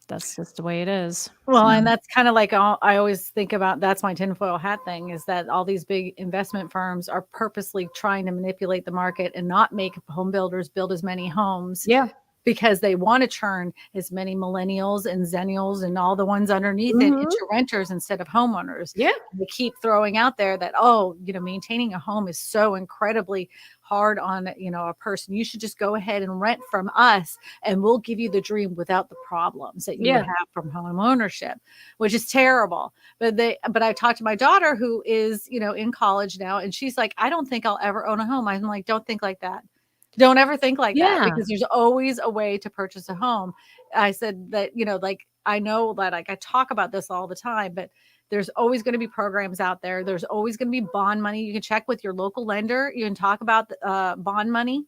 that's just the way it is. Well, and that's kind of like I always think about, that's my tinfoil hat thing, is that all these big investment firms are purposely trying to manipulate the market and not make home builders build as many homes. Yeah. Because they want to churn as many millennials and zennials and all the ones underneath it into renters instead of homeowners. Yeah. And they keep throwing out there that, maintaining a home is so incredibly hard on, a person. You should just go ahead and rent from us, and we'll give you the dream without the problems that you would have from home ownership, which is terrible. But I talked to my daughter, who is, in college now, and she's like, I don't think I'll ever own a home. I'm like, don't think like that. Don't ever think like that, because there's always a way to purchase a home. I said that, I know that I talk about this all the time, but there's always going to be programs out there. There's always going to be bond money. You can check with your local lender. You can talk about bond money.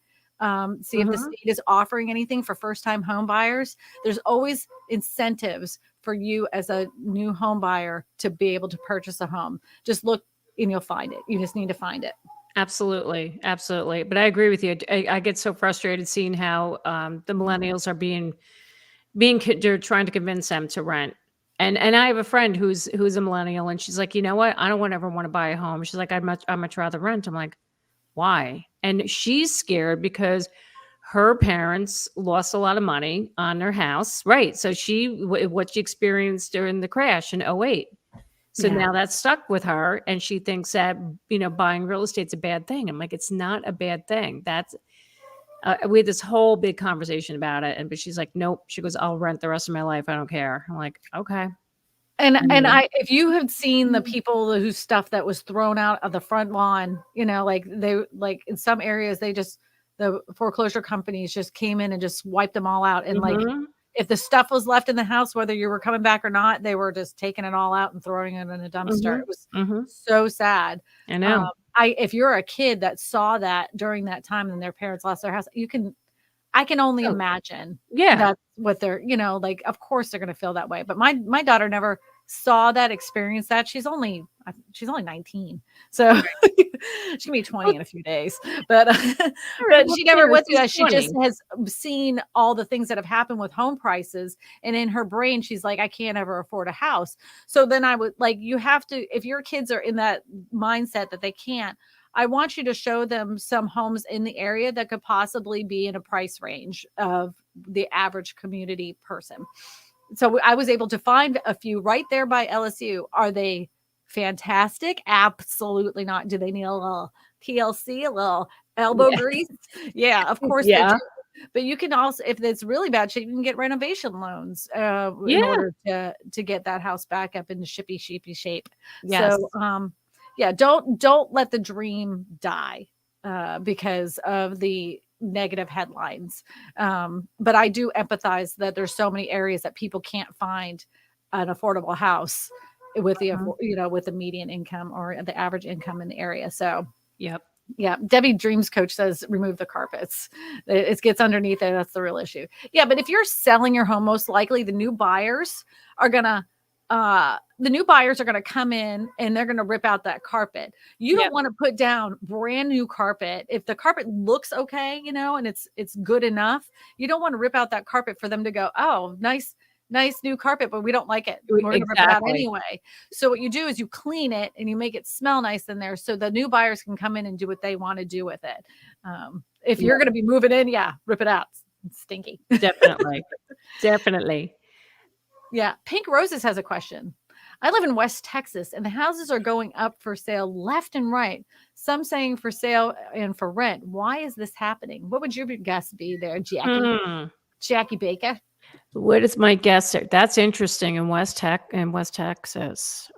See if the state is offering anything for first-time home buyers. There's always incentives for you as a new home buyer to be able to purchase a home. Just look and you'll find it. You just need to find it. Absolutely. But I agree with you. I get so frustrated seeing how the millennials are they're trying to convince them to rent. And I have a friend who's a millennial, and she's like, you know what? I don't ever want to buy a home. She's like, I'd much rather rent. I'm like, why? And she's scared because her parents lost a lot of money on their house. Right. So what she experienced during the crash in 2008. So now that's stuck with her, and she thinks that, buying real estate's a bad thing. I'm like, it's not a bad thing. We had this whole big conversation about it, but she's like, nope. She goes, I'll rent the rest of my life. I don't care. I'm like, okay. And Anyway. if you had seen the people whose stuff that was thrown out of the front lawn, like in some areas, the foreclosure companies just came in and just wiped them all out. And like, if the stuff was left in the house, whether you were coming back or not, they were just taking it all out and throwing it in a dumpster. It was so sad. I know. If you're a kid that saw that during that time and their parents lost their house, I can only imagine. Yeah. That's what they're, like, of course they're going to feel that way. But my daughter never saw that, experienced that. She's only 19. So she's gonna be 20 in a few days, but she never went through that. She just has seen all the things that have happened with home prices. And in her brain, she's like, I can't ever afford a house. So then I would you have to, if your kids are in that mindset that they can't, I want you to show them some homes in the area that could possibly be in a price range of the average community person. So I was able to find a few right there by LSU. Are they fantastic? Absolutely not. Do they need a little TLC, a little elbow grease? Yeah, of course they do. But you can also, if it's really bad shape, you can get renovation loans in order to get that house back up into sheepy shape. Yes. So don't let the dream die because of the negative headlines. But I do empathize that there's so many areas that people can't find an affordable house with the with the median income or the average income in the area. So Debbie Dreams Coach says remove the carpets. It gets underneath it. That's the real issue. Yeah, but if you're selling your home, most likely the new buyers are gonna come in and they're going to rip out that carpet. You don't want to put down brand new carpet. If the carpet looks okay, and it's good enough, you don't want to rip out that carpet for them to go, oh, nice new carpet, but we don't like it. We're going to rip it out anyway. So what you do is you clean it and you make it smell nice in there so the new buyers can come in and do what they want to do with it. If you're going to be moving in, rip it out. It's stinky. Definitely. Yeah. Pink Roses has a question. I live in West Texas and the houses are going up for sale left and right. Some saying for sale and for rent. Why is this happening? What would your guess be there, Jackie? Jackie Baker? What is my guess there? That's interesting in West Texas.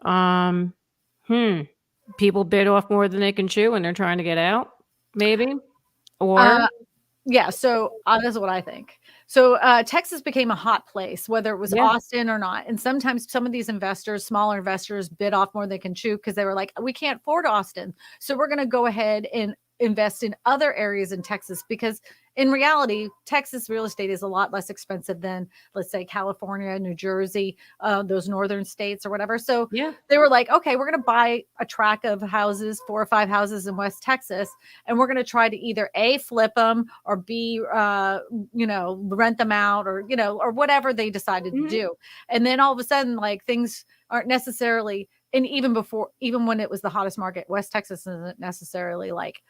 People bid off more than they can chew and they're trying to get out, maybe? Or so that's what I think. So Texas became a hot place, whether it was Austin or not. And sometimes some of these smaller investors bid off more than they can chew because they were like, we can't afford Austin. So we're going to go ahead and invest in other areas in Texas because in reality, Texas real estate is a lot less expensive than, let's say, California, New Jersey, those northern states or whatever. So they were like, okay, we're going to buy a tract of houses, 4 or 5 houses in West Texas, and we're going to try to either A, flip them or B, rent them out or whatever they decided to do. And then all of a sudden, like things aren't necessarily, and even when it was the hottest market, West Texas isn't necessarily like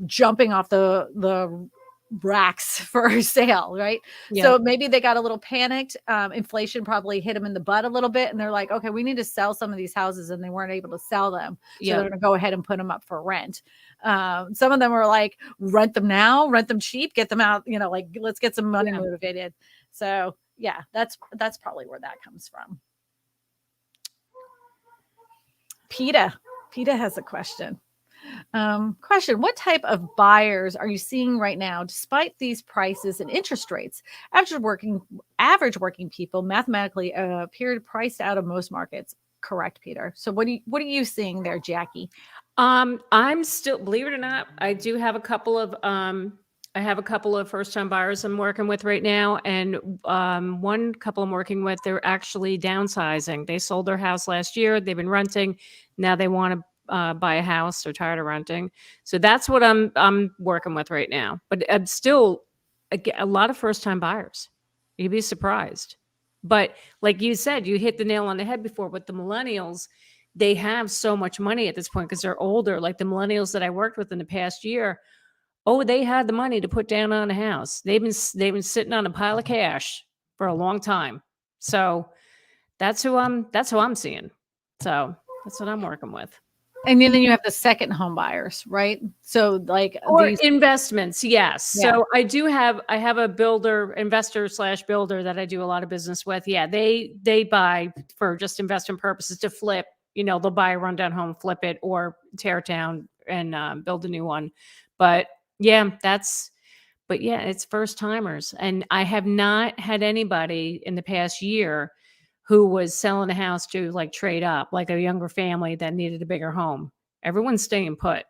jumping off the racks for sale, right? So maybe they got a little panicked. Inflation probably hit them in the butt a little bit, and they're like, okay, we need to sell some of these houses, and they weren't able to sell them, so they're going to go ahead and put them up for rent. Some of them were like, rent them now, rent them cheap, get them out, let's get some money motivated. So that's probably where that comes from. PETA has a question. What type of buyers are you seeing right now despite these prices and interest rates? Average working people mathematically appear priced out of most markets. Correct, Peter. So what are you seeing there, Jackie? I'm still, believe it or not, I do have a couple of first-time buyers I'm working with right now, and one couple I'm working with, they're actually downsizing. They sold their house last year. They've been renting. Now they want to buy a house. They're tired of renting. So that's what I'm working with right now. But I'm still a lot of first-time buyers. You'd be surprised. But like you said, you hit the nail on the head before with the millennials. They have so much money at this point because they're older. Like the millennials that I worked with in the past year, they had the money to put down on a house. They've been sitting on a pile of cash for a long time. So that's who I'm seeing. So that's what I'm working with. And then you have the second home buyers, right? So like Or these, investments, yes. yeah. So I have a builder, investor slash builder that I do a lot of business with. Yeah, they buy for just investment purposes to flip. They'll buy a rundown home, flip it, or tear it down and build a new one. But yeah, it's first timers, and I have not had anybody in the past year who was selling a house to like trade up, like a younger family that needed a bigger home. Everyone's staying put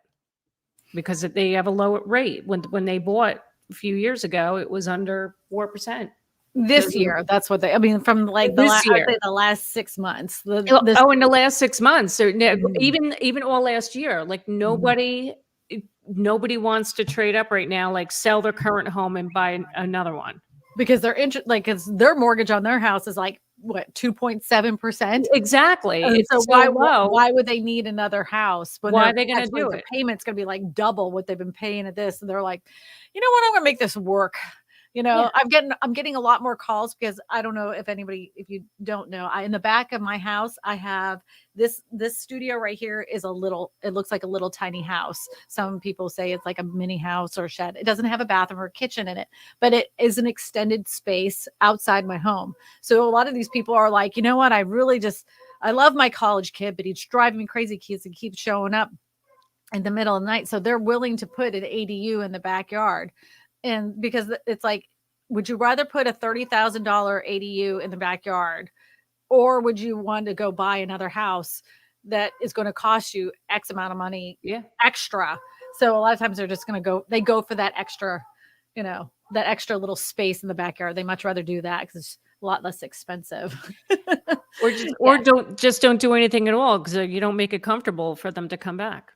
because they have a lower rate. When they bought a few years ago, it was under 4%. This year, that's what I mean, from like This I'd year. say the last 6 months. In the last 6 months. So even all last year, like nobody wants to trade up right now, like sell their current home and buy another one. Because because their mortgage on their house is like what, 2.7%. Exactly. And It's so so low. why would they need another house when Why are they gonna do their it? payment's gonna be like double what they've been paying at this? And they're like, you know what, I'm gonna make this work. Yeah. I'm getting a lot more calls because I don't know if you don't know, in the back of my house, I have this studio right here is it looks like a little tiny house. Some people say it's like a mini house or shed. It doesn't have a bathroom or a kitchen in it, but it is an extended space outside my home. So a lot of these people are like, you know what, I love my college kid, but he's driving me crazy because he keeps showing up in the middle of the night. So they're willing to put an ADU in the backyard. And because it's like, would you rather put a $30,000 ADU in the backyard, or would you want to go buy another house that is going to cost you X amount of money extra? So a lot of times they go for that extra, that extra little space in the backyard. They much rather do that because it's a lot less expensive. Or don't do anything at all because you don't make it comfortable for them to come back.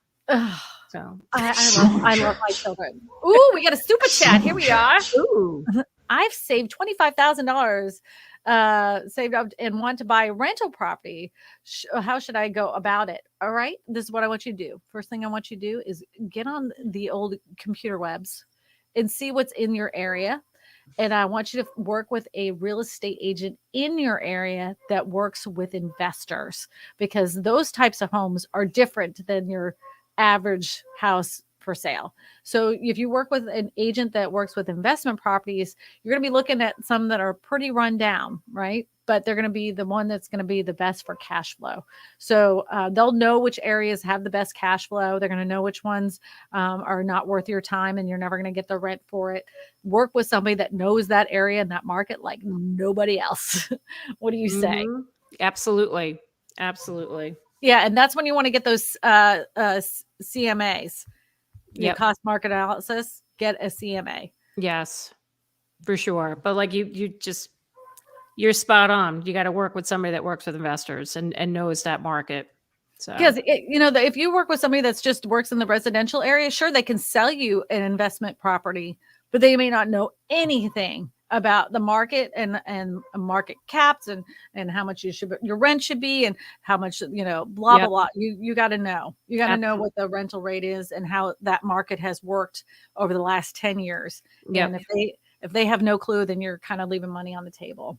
So I love my children. Ooh, we got a super chat. Here we are. Ooh. I've saved $25,000 saved up and want to buy a rental property. How should I go about it? All right. This is what I want you to do. First thing I want you to do is get on the old computer webs and see what's in your area. And I want you to work with a real estate agent in your area that works with investors, because those types of homes are different than your average house for sale. So if you work with an agent that works with investment properties, you're going to be looking at some that are pretty run down, right? But they're going to be the one that's going to be the best for cash flow. So they'll know which areas have the best cash flow. They're going to know which ones are not worth your time and you're never going to get the rent for it. Work with somebody that knows that area and that market like nobody else. What do you say? Mm-hmm. Absolutely. Yeah. And that's when you want to get those CMAs. Cost market analysis, get a CMA. Yes, for sure. But like you're spot on. You got to work with somebody that works with investors and knows that market. So because if you work with somebody that's just works in the residential area, sure, they can sell you an investment property, but they may not know anything about the market and market caps and how much your rent should be and how much blah blah blah. You got to know. You got to know what the rental rate is and how that market has worked over the last 10 years. And if they have no clue, then you're kind of leaving money on the table.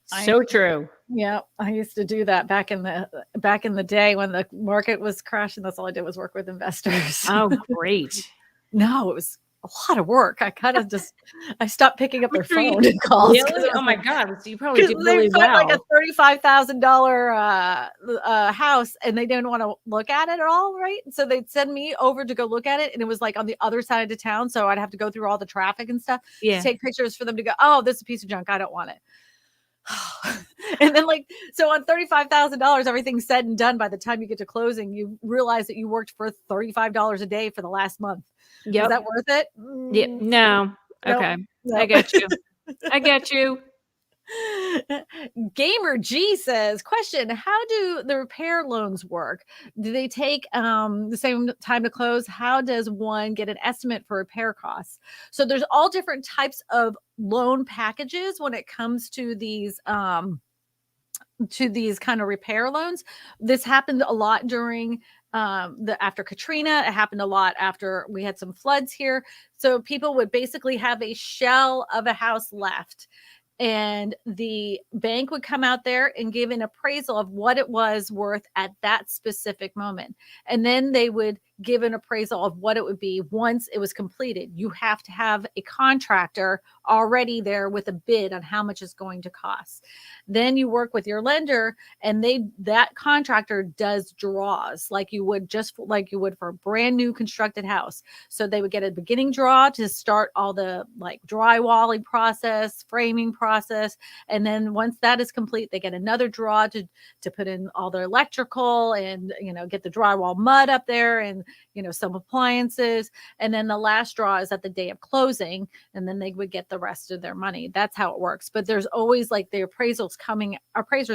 So true. Yeah, I used to do that back in the day when the market was crashing. That's all I did was work with investors. Oh, great. No, it was a lot of work. I stopped picking up their phone and calls. Really? Oh my God. So you probably did really well. Like a $35,000 house and they didn't want to look at it at all. Right. So they'd send me over to go look at it. And it was like on the other side of the town. So I'd have to go through all the traffic and stuff to take pictures for them to go, oh, this is a piece of junk. I don't want it. And then so on $35,000, everything's said and done. By the time you get to closing, you realize that you worked for $35 a day for the last month. Yep. Is that worth it? Yeah. No. Okay. No. I get you. I get you. Gamer G says, question, how do the repair loans work? Do they take the same time to close? How does one get an estimate for repair costs? So there's all different types of loan packages when it comes to these kind of repair loans. This happened a lot during after Katrina. It happened a lot after we had some floods here. So people would basically have a shell of a house left. and the bank would come out there and give an appraisal of what it was worth at that specific moment. And then they would give an appraisal of what it would be once it was completed. You have to have a contractor already there with a bid on how much it's going to cost. Then you work with your lender, and that contractor does draws like you would for a brand new constructed house. So they would get a beginning draw to start all the like drywalling process, framing process, and then once that is complete, they get another draw to put in all their electrical and get the drywall mud up there and some appliances. And then the last draw is at the day of closing, and then they would get the rest of their money. That's how it works. But there's always like the appraisers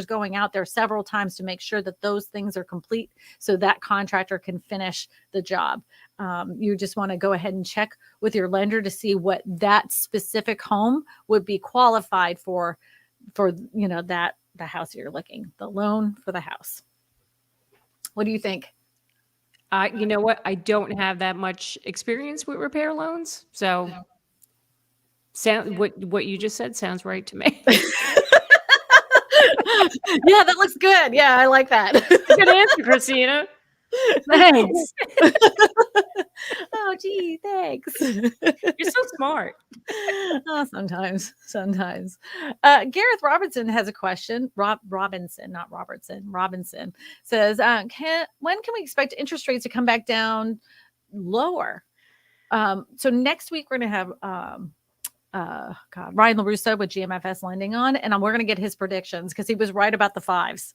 going out there several times to make sure that those things are complete so that contractor can finish the job. You just want to go ahead and check with your lender to see what that specific home would be qualified for the house you're looking, the loan for the house. What do you think? You know what? I don't have that much experience with repair loans. So what you just said sounds right to me. Yeah, that looks good. Yeah, I like that. Good answer, Kristina. Thanks. Oh, gee, thanks. You're so smart. Oh, sometimes. Gareth Robinson has a question. Robinson says, when can we expect interest rates to come back down lower? So next week we're going to have Ryan LaRussa with GMFS lending on, and we're going to get his predictions because he was right about the fives.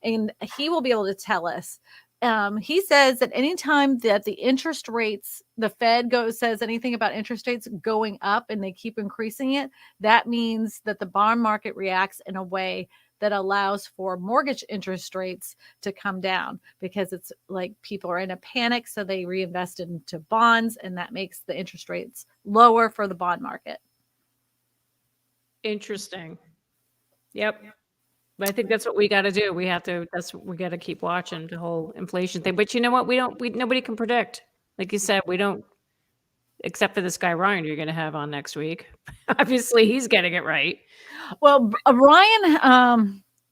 And he will be able to tell us. He says that anytime that the interest rates, the Fed says anything about interest rates going up and they keep increasing it, that means that the bond market reacts in a way that allows for mortgage interest rates to come down, because it's like people are in a panic. So they reinvest into bonds, and that makes the interest rates lower for the bond market. Interesting. Yep. But I think that's what we got to do. We got to keep watching the whole inflation thing. But you know what? Nobody can predict. Like you said, we don't, except for this guy Ryan you're going to have on next week. Obviously, he's getting it right. Well, Ryan,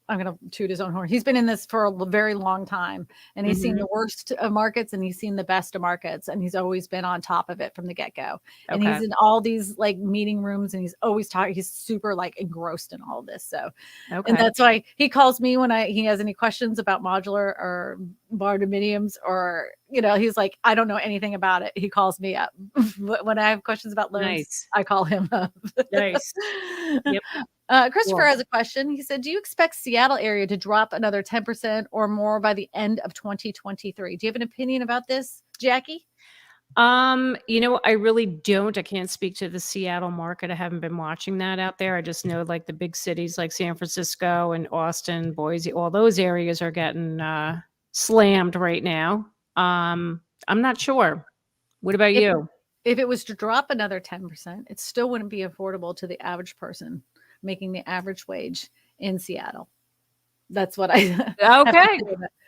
I'm going to toot his own horn. He's been in this for a very long time, and he's seen the worst of markets and he's seen the best of markets, and he's always been on top of it from the get-go. And he's in all these like meeting rooms, and he's always talking. He's super like engrossed in all of this. So, and that's why he calls me when he has any questions about modular or barndominiums, or he's like, I don't know anything about it. He calls me up. When I have questions about loans, I call him up. Nice. Yep. Christopher has a question. He said, do you expect Seattle area to drop another 10% or more by the end of 2023? Do you have an opinion about this, Jackie? I really don't. I can't speak to the Seattle market. I haven't been watching that out there. I just know like the big cities like San Francisco and Austin, Boise, all those areas are getting slammed right now. I'm not sure. What about you? If it was to drop another 10%, it still wouldn't be affordable to the average person making the average wage in Seattle. That's what I okay.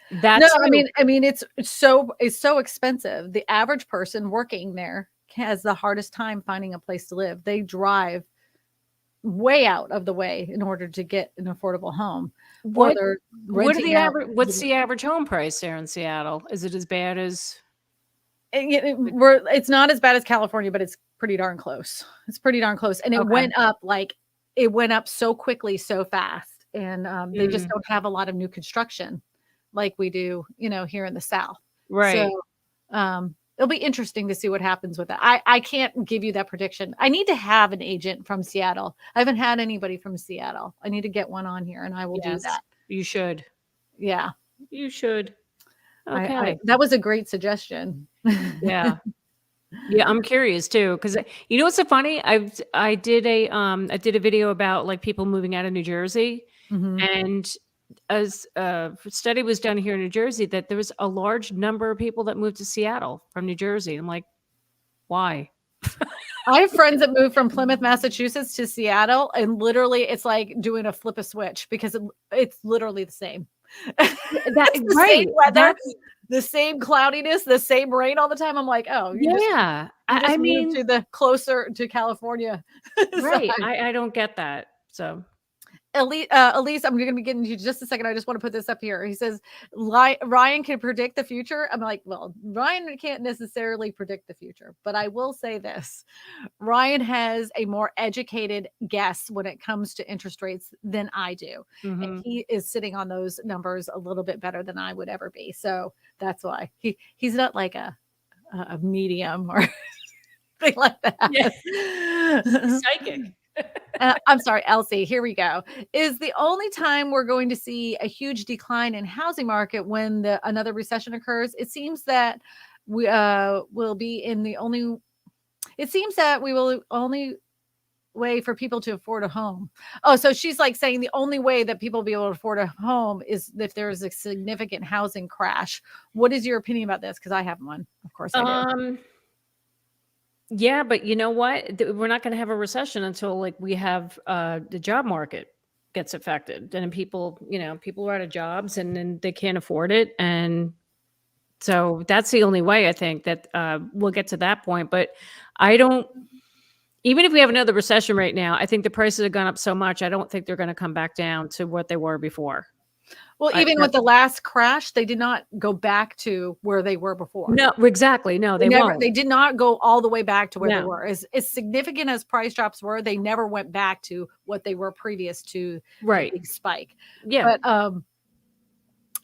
That's no, I mean it's so expensive. The average person working there has the hardest time finding a place to live. They drive way out of the way in order to get an affordable home. What's the average home price there in Seattle? Is it as bad as? It's not as bad as California, but it's pretty darn close. And it went up so quickly, so fast. And they just don't have a lot of new construction like we do, here in the South. Right. So it'll be interesting to see what happens with that. I can't give you that prediction. I need to have an agent from Seattle. I haven't had anybody from Seattle. I need to get one on here, and I will do that. You should. Yeah. You should. Okay. That was a great suggestion. Yeah. Yeah, I'm curious too, because what's so funny? I did a video about like people moving out of New Jersey, and as a study was done here in New Jersey that there was a large number of people that moved to Seattle from New Jersey. I'm like, why? I have friends that moved from Plymouth, Massachusetts to Seattle, and literally it's like doing a flip a switch because it's literally the same. Right. the same cloudiness, the same rain all the time. I'm like, oh, Yeah. you just I moved mean, to the closer to California right. side. I don't get that. So Elise, I'm going to be getting to you just a second. I just want to put this up here. He says, Ryan can predict the future. I'm like, well, Ryan can't necessarily predict the future, but I will say this. Ryan has a more educated guess when it comes to interest rates than I do. And he is sitting on those numbers a little bit better than I would ever be. So that's why he's not like a medium or thing like yeah, that. psychic. I'm sorry, Elsie. Here we go. Is the only time we're going to see a huge decline in housing market when another recession occurs? It seems that we will be in the only. It seems that we will only way for people to afford a home. Oh, so she's like saying the only way that people will be able to afford a home is if there's a significant housing crash. What is your opinion about this? Because I have one. Of course, I do. Yeah, but you know what? We're not going to have a recession until like we have the job market gets affected, and people, people are out of jobs, and then they can't afford it, and so that's the only way I think that we'll get to that point. But I don't. Even if we have another recession right now, I think the prices have gone up so much. I don't think they're going to come back down to what they were before. Well, even with the last crash, they did not go back to where they were before. No, exactly. No, they won't. They did not go all the way back to where they No. were. As significant as price drops were, they never went back to what they were previous to Right. the big spike. Yeah. But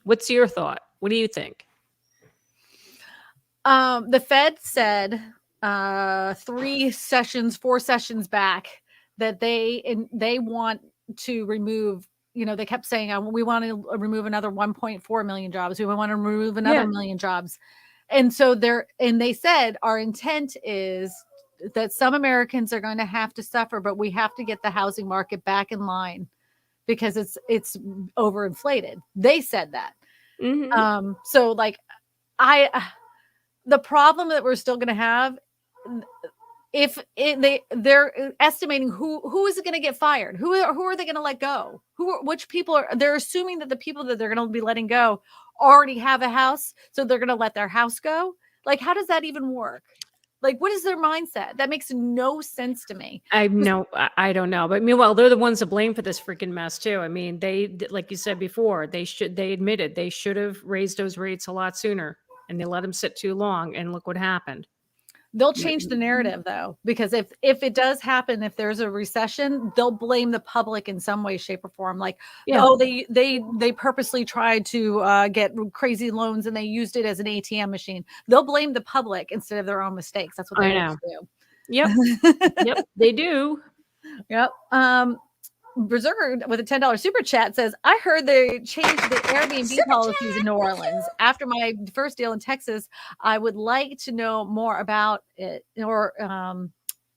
what's your thought? What do you think? the Fed said 4 sessions back that they want to remove. They kept saying, we want to remove another 1.4 million jobs. We want to remove another million jobs. And so they said our intent is that some Americans are going to have to suffer, but we have to get the housing market back in line because it's overinflated. They said that. Mm-hmm. So like the problem that we're still going to have, if they're estimating who is it going to get fired, who are they going to let go, which people they're assuming that the people that they're going to be letting go already have a house, so they're going to let their house go. Like, how does that even work? Like, what is their mindset? That makes no sense to me. I don't know, but meanwhile, they're the ones to blame for this freaking mess too. I mean, they, like you said before, they admitted they should have raised those rates a lot sooner, and they let them sit too long, and look what happened. They'll change the narrative though, because if it does happen, if there's a recession, they'll blame the public in some way, shape, or form. Like, oh, they purposely tried to get crazy loans and they used it as an ATM machine. They'll blame the public instead of their own mistakes. That's what they always do. Yep. Yep, they do. Yep. Berserker with a $10 super chat says, I heard they changed the Airbnb policies in New Orleans. After my first deal in Texas, I would like to know more about it, or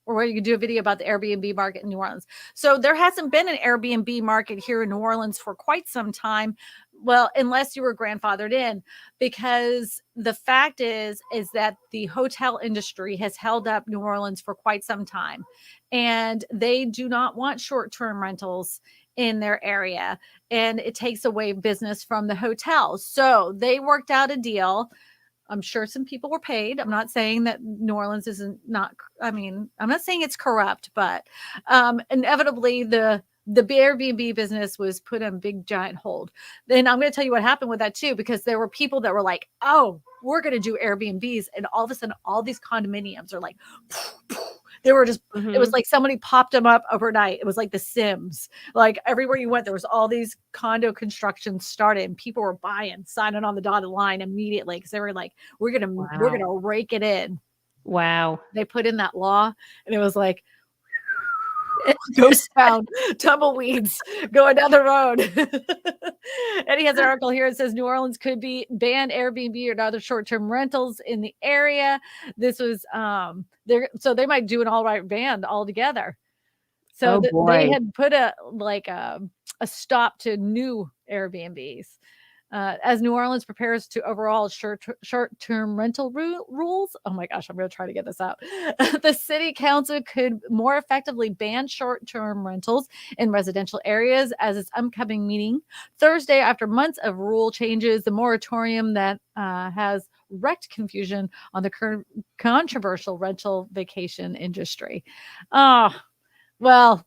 where you could do a video about the Airbnb market in New Orleans. So there hasn't been an Airbnb market here in New Orleans for quite some time. Well, unless you were grandfathered in, because the fact is that the hotel industry has held up New Orleans for quite some time, and they do not want short-term rentals in their area, and it takes away business from the hotels. So they worked out a deal. I'm sure some people were paid. I'm not saying that New Orleans I'm not saying it's corrupt, but inevitably the Airbnb business was put on big giant hold. Then I'm going to tell you what happened with that too, because there were people that were like, oh, we're going to do Airbnbs. And all of a sudden, all these condominiums are like, they were just, it was like somebody popped them up overnight. It was like The Sims. Like everywhere you went, there was all these condo construction started, and people were signing on the dotted line immediately, because they were like, we're going to rake it in. Wow. They put in that law, and it was like, ghost town, tumbleweeds going down the road. And he has an article here. It says New Orleans could be ban Airbnb or other short-term rentals in the area. This was so they might do an all-right ban altogether. So they had put a stop to new Airbnbs. As New Orleans prepares to overhaul short-term rental rules. Oh my gosh, I'm going to try to get this out. The city council could more effectively ban short-term rentals in residential areas as its upcoming meeting Thursday. After months of rule changes, the moratorium that has wreaked confusion on the current controversial rental vacation industry. Oh, well,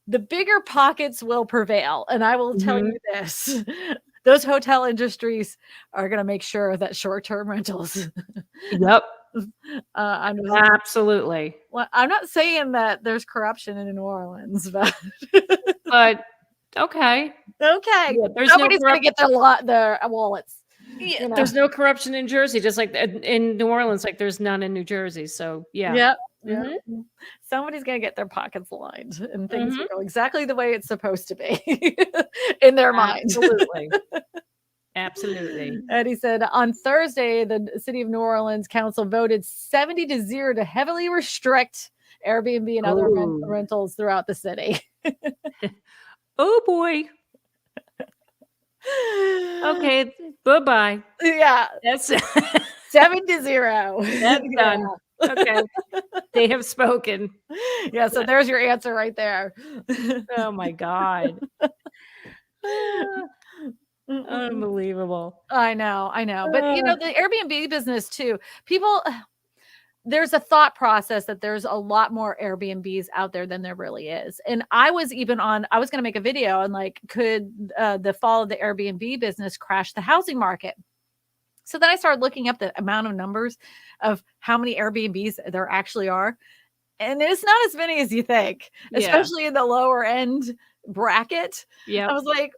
the bigger pockets will prevail. And I will tell you this, those hotel industries are going to make sure that short-term rentals. Yep. Absolutely. Well, I'm not saying that there's corruption in New Orleans, but okay. Okay. Yeah, Nobody's going to get their wallets. Yeah, there's no corruption in Jersey, just like in New Orleans, like there's none in New Jersey. So yeah. Yep. Somebody's going to get their pockets lined and things will go exactly the way it's supposed to be in their mind. Absolutely. Absolutely. And he said on Thursday, the city of New Orleans council voted 70-0 to heavily restrict Airbnb and other rentals throughout the city. Oh boy. Okay, bye-bye. Yeah. That's 7-0. That's done. Okay. They have spoken. Yeah, so there's your answer right there. Oh my God. Unbelievable. I know. But the Airbnb business too, people, there's a thought process that there's a lot more Airbnbs out there than there really is. And I was going to make a video on like, could the fall of the Airbnb business crash the housing market? So then I started looking up the amount of numbers of how many Airbnbs there actually are. And it's not as many as you think, especially in the lower end bracket. Yeah. I was like,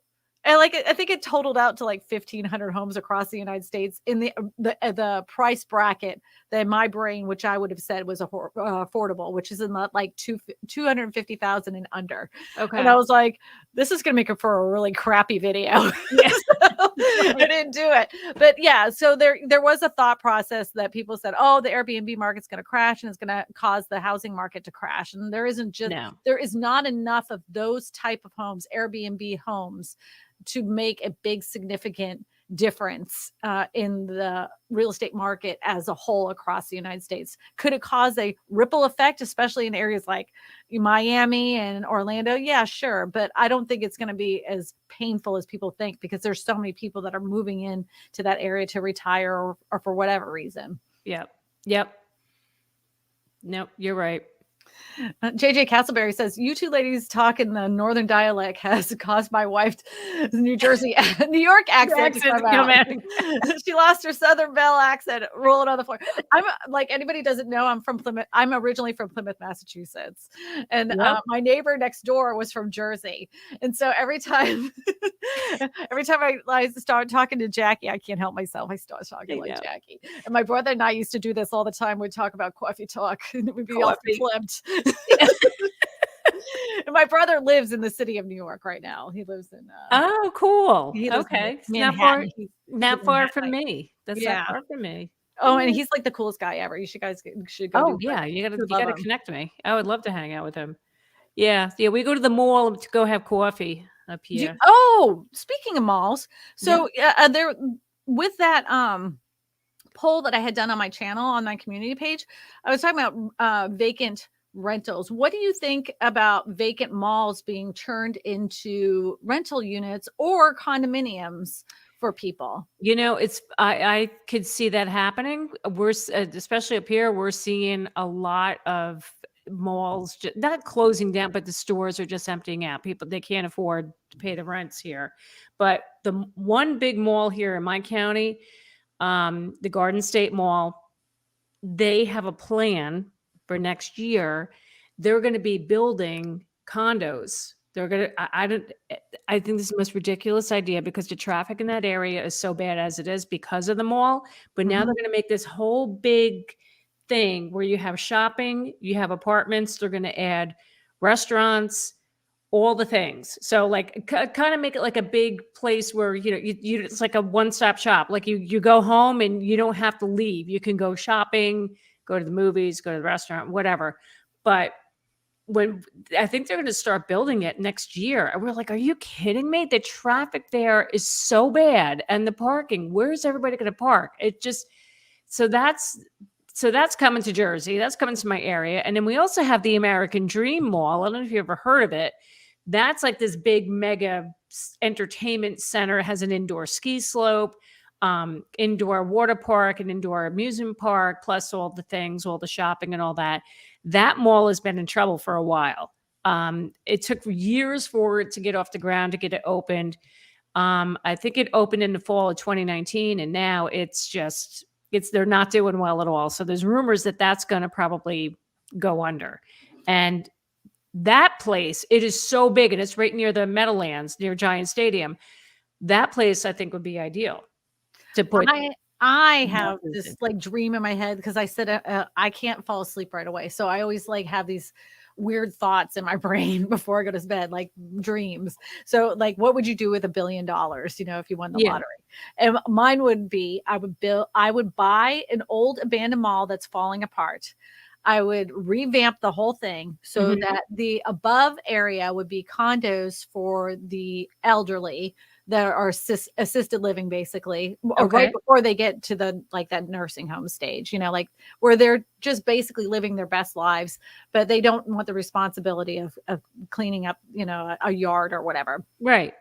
I think it totaled out to like 1,500 homes across the United States in the price bracket that my brain, which I would have said was affordable, which is in the like 250,000 and under. Okay. And I was like, this is going to make it for a really crappy video. Yes. I didn't do it. But yeah, so there was a thought process that people said, oh, the Airbnb market's going to crash and it's going to cause the housing market to crash. And there is not enough of those type of homes, Airbnb homes, to make a big significant difference in the real estate market as a whole across the United States. Could it cause a ripple effect, especially in areas like Miami and Orlando? Yeah, sure. But I don't think it's going to be as painful as people think because there's so many people that are moving in to that area to retire or for whatever reason. Yep. Nope, you're right. JJ Castleberry says, you two ladies talk in the northern dialect has caused my wife's New York accent to come out. She lost her Southern Belle accent rolling on the floor. I'm like, anybody doesn't know, I'm from Plymouth. I'm originally from Plymouth, Massachusetts. And my neighbor next door was from Jersey. And so every time I start talking to Jackie, I can't help myself. I start talking like Jackie. And my brother and I used to do this all the time. We'd talk about coffee talk and we'd be all flipped. And my brother lives in the city of New York right now. He lives in oh, cool. Okay. Not far from me. That's not far from me. Oh, and he's like the coolest guy ever. You guys should go. Oh, yeah. You gotta connect me. I would love to hang out with him. Yeah. We go to the mall to go have coffee up here. Speaking of malls, so there with that poll that I had done on my channel on my community page, I was talking about vacant rentals. What do you think about vacant malls being turned into rental units or condominiums for people? I could see that happening. We're especially up here, we're seeing a lot of malls not closing down, but the stores are just emptying out. People, they can't afford to pay the rents here. But the one big mall here in my county, the Garden State Mall, they have a plan for next year. They're going to be building condos. They're going to, I think this is the most ridiculous idea because the traffic in that area is so bad as it is because of the mall. But now they're going to make this whole big thing where you have shopping, you have apartments, they're going to add restaurants, all the things. So like kind of make it like a big place where, you it's like a one-stop shop. Like you go home and you don't have to leave. You can go shopping, go to the movies, go to the restaurant, whatever. But when I think they're going to start building it next year. And we're like, are you kidding me? The traffic there is so bad. And the parking, where's everybody going to park? It just, so that's coming to Jersey. That's coming to my area. And then we also have the American Dream Mall. I don't know if you ever heard of it. That's like this big mega entertainment center. It has an indoor ski slope, indoor water park, an indoor amusement park, plus all the things, all the shopping and all that. That mall has been in trouble for a while. It took years for it to get off the ground, to get it opened. I think it opened in the fall of 2019, and now they're not doing well at all. So there's rumors that that's going to probably go under. And that place, it is so big, and it's right near the Meadowlands, near Giant Stadium. That place, I think, would be ideal to put. I have this like dream in my head because I said I can't fall asleep right away. So I always like have these weird thoughts in my brain before I go to bed, like dreams. So like, what would you do with $1 billion, if you won the lottery? And mine would be, I would buy an old abandoned mall that's falling apart. I would revamp the whole thing so that the above area would be condos for the elderly that are assisted living, basically, or right before they get to the like that nursing home stage, like where they're just basically living their best lives, but they don't want the responsibility of cleaning up, a yard or whatever. Right.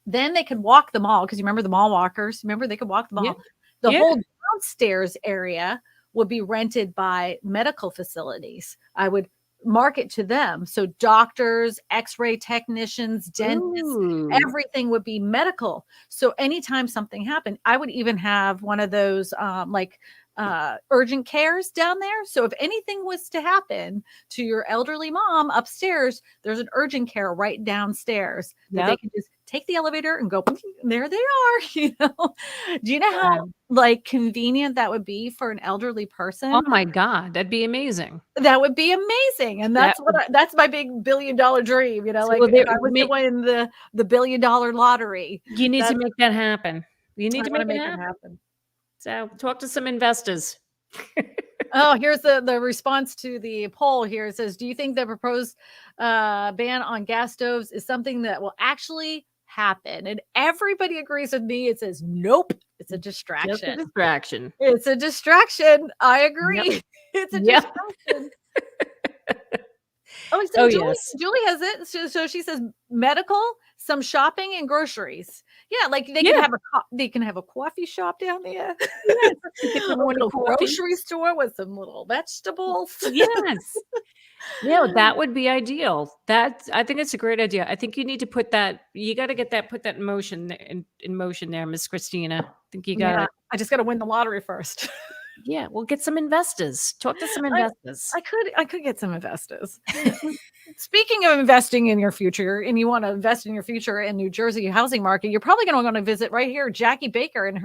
Then they could walk the mall, because you remember the mall walkers. Remember, they could walk the mall. Yeah. The whole downstairs area would be rented by medical facilities. I would market to them. So doctors, x-ray technicians, dentists, everything would be medical. So anytime something happened, I would even have one of those urgent cares down there. So if anything was to happen to your elderly mom upstairs, there's an urgent care right downstairs that they can just take the elevator and go, there they are. Do you know how like convenient that would be for an elderly person? Oh my God, that'd be amazing. That would be amazing. And that's that's my big $1 billion dream, if I was to win the $1 billion lottery. You need to make that happen. You need to make it happen. So talk to some investors. Oh, here's the response to the poll here. It says, do you think the proposed ban on gas stoves is something that will actually happen? And everybody agrees with me. It says, nope, it's a distraction. Just a distraction. It's a distraction. I agree. Yep. It's a distraction. So Julie has it. So she says medical, some shopping, and groceries. Yeah, like they can have a coffee shop down there. Yes. A little grocery store with some little vegetables. Yes. Yeah, that would be ideal. I think it's a great idea. I think you need to put that. You got to put that in motion there, Miss Kristina. I think you got. I just got to win the lottery first. Yeah, we'll get some investors. Talk to some investors. I could get some investors. Speaking of investing in your future, and you want to invest in your future in New Jersey housing market, you're probably going to want to visit right here, Jackie Baker, and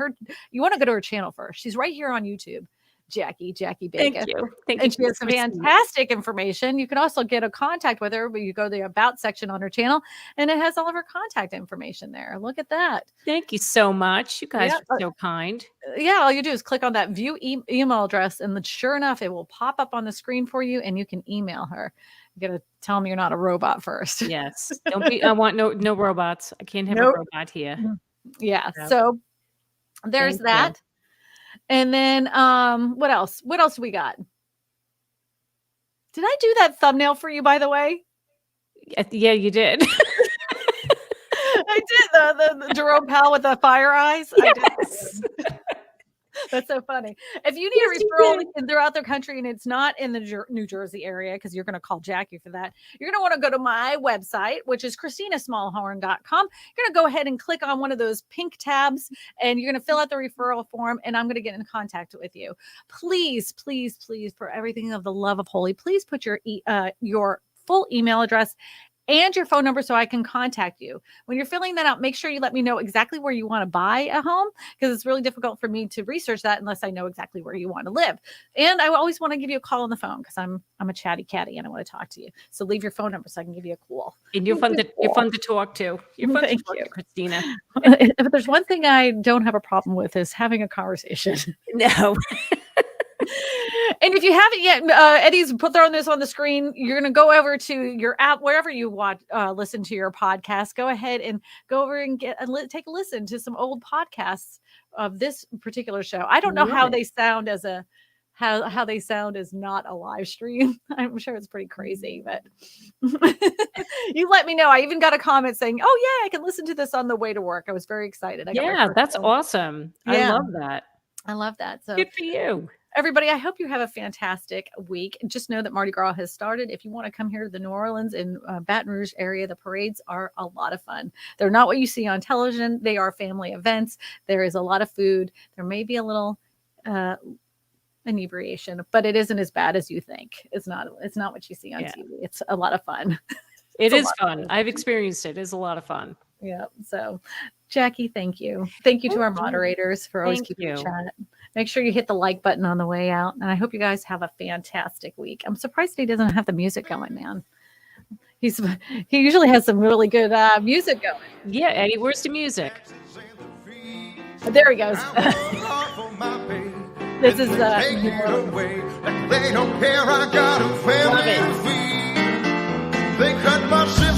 you want to go to her channel first. She's right here on YouTube. Jackie Baker. Thank you. And she has some fantastic information. You can also get a contact with her, but you go to the About section on her channel, and it has all of her contact information there. Look at that. Thank you so much. You guys are so kind. Yeah, all you do is click on that view email address, and sure enough, it will pop up on the screen for you, and you can email her. You got to tell me you're not a robot first. Yes. Don't be. I want no robots. I can't have a robot here. Yeah. So there's that. You. And then what else? What else we got? Did I do that thumbnail for you, by the way? Yeah, you did. I did the Jerome Powell with the fire eyes. Yes. I did. That's so funny. If you need a referral throughout the country and it's not in the New Jersey area, because you're going to call Jackie for that, you're going to want to go to my website, which is KristinaSmallhorn.com. You're going to go ahead and click on one of those pink tabs, and you're going to fill out the referral form, and I'm going to get in contact with you. Please, please, please, for everything of the love of holy, please put your full email address and your phone number so I can contact you. When you're filling that out, make sure you let me know exactly where you want to buy a home, because it's really difficult for me to research that unless I know exactly where you want to live. And I always want to give you a call on the phone because I'm a chatty catty and I want to talk to you. So leave your phone number so I can give you a call. And you're fun to talk to. You're fun to talk to, Kristina. If there's one thing I don't have a problem with is having a conversation. No. And if you haven't yet, Eddie's throwing this on the screen. You're going to go over to your app, wherever you watch, listen to your podcast. Go ahead and go over and take a listen to some old podcasts of this particular show. I don't know how they sound as how they sound as not a live stream. I'm sure it's pretty crazy, but you let me know. I even got a comment saying, "Oh yeah, I can listen to this on the way to work." I was very excited. That's awesome. Yeah. I love that. I love that. So good for you. Everybody, I hope you have a fantastic week. Just know that Mardi Gras has started. If you want to come here to the New Orleans and Baton Rouge area, the parades are a lot of fun. They're not what you see on television. They are family events. There is a lot of food. There may be a little inebriation, but it isn't as bad as you think. It's not what you see on TV. It's a lot of fun. It is fun. I've experienced it. It's a lot of fun. Yeah. So, Jackie, thank you. Thank you to our moderators for always keeping the chat. Make sure you hit the like button on the way out. And I hope you guys have a fantastic week. I'm surprised he doesn't have the music going, man. He usually has some really good music going. Yeah, Eddie, where's the music? There he goes. This is they don't care. I got a family. They cut my shit.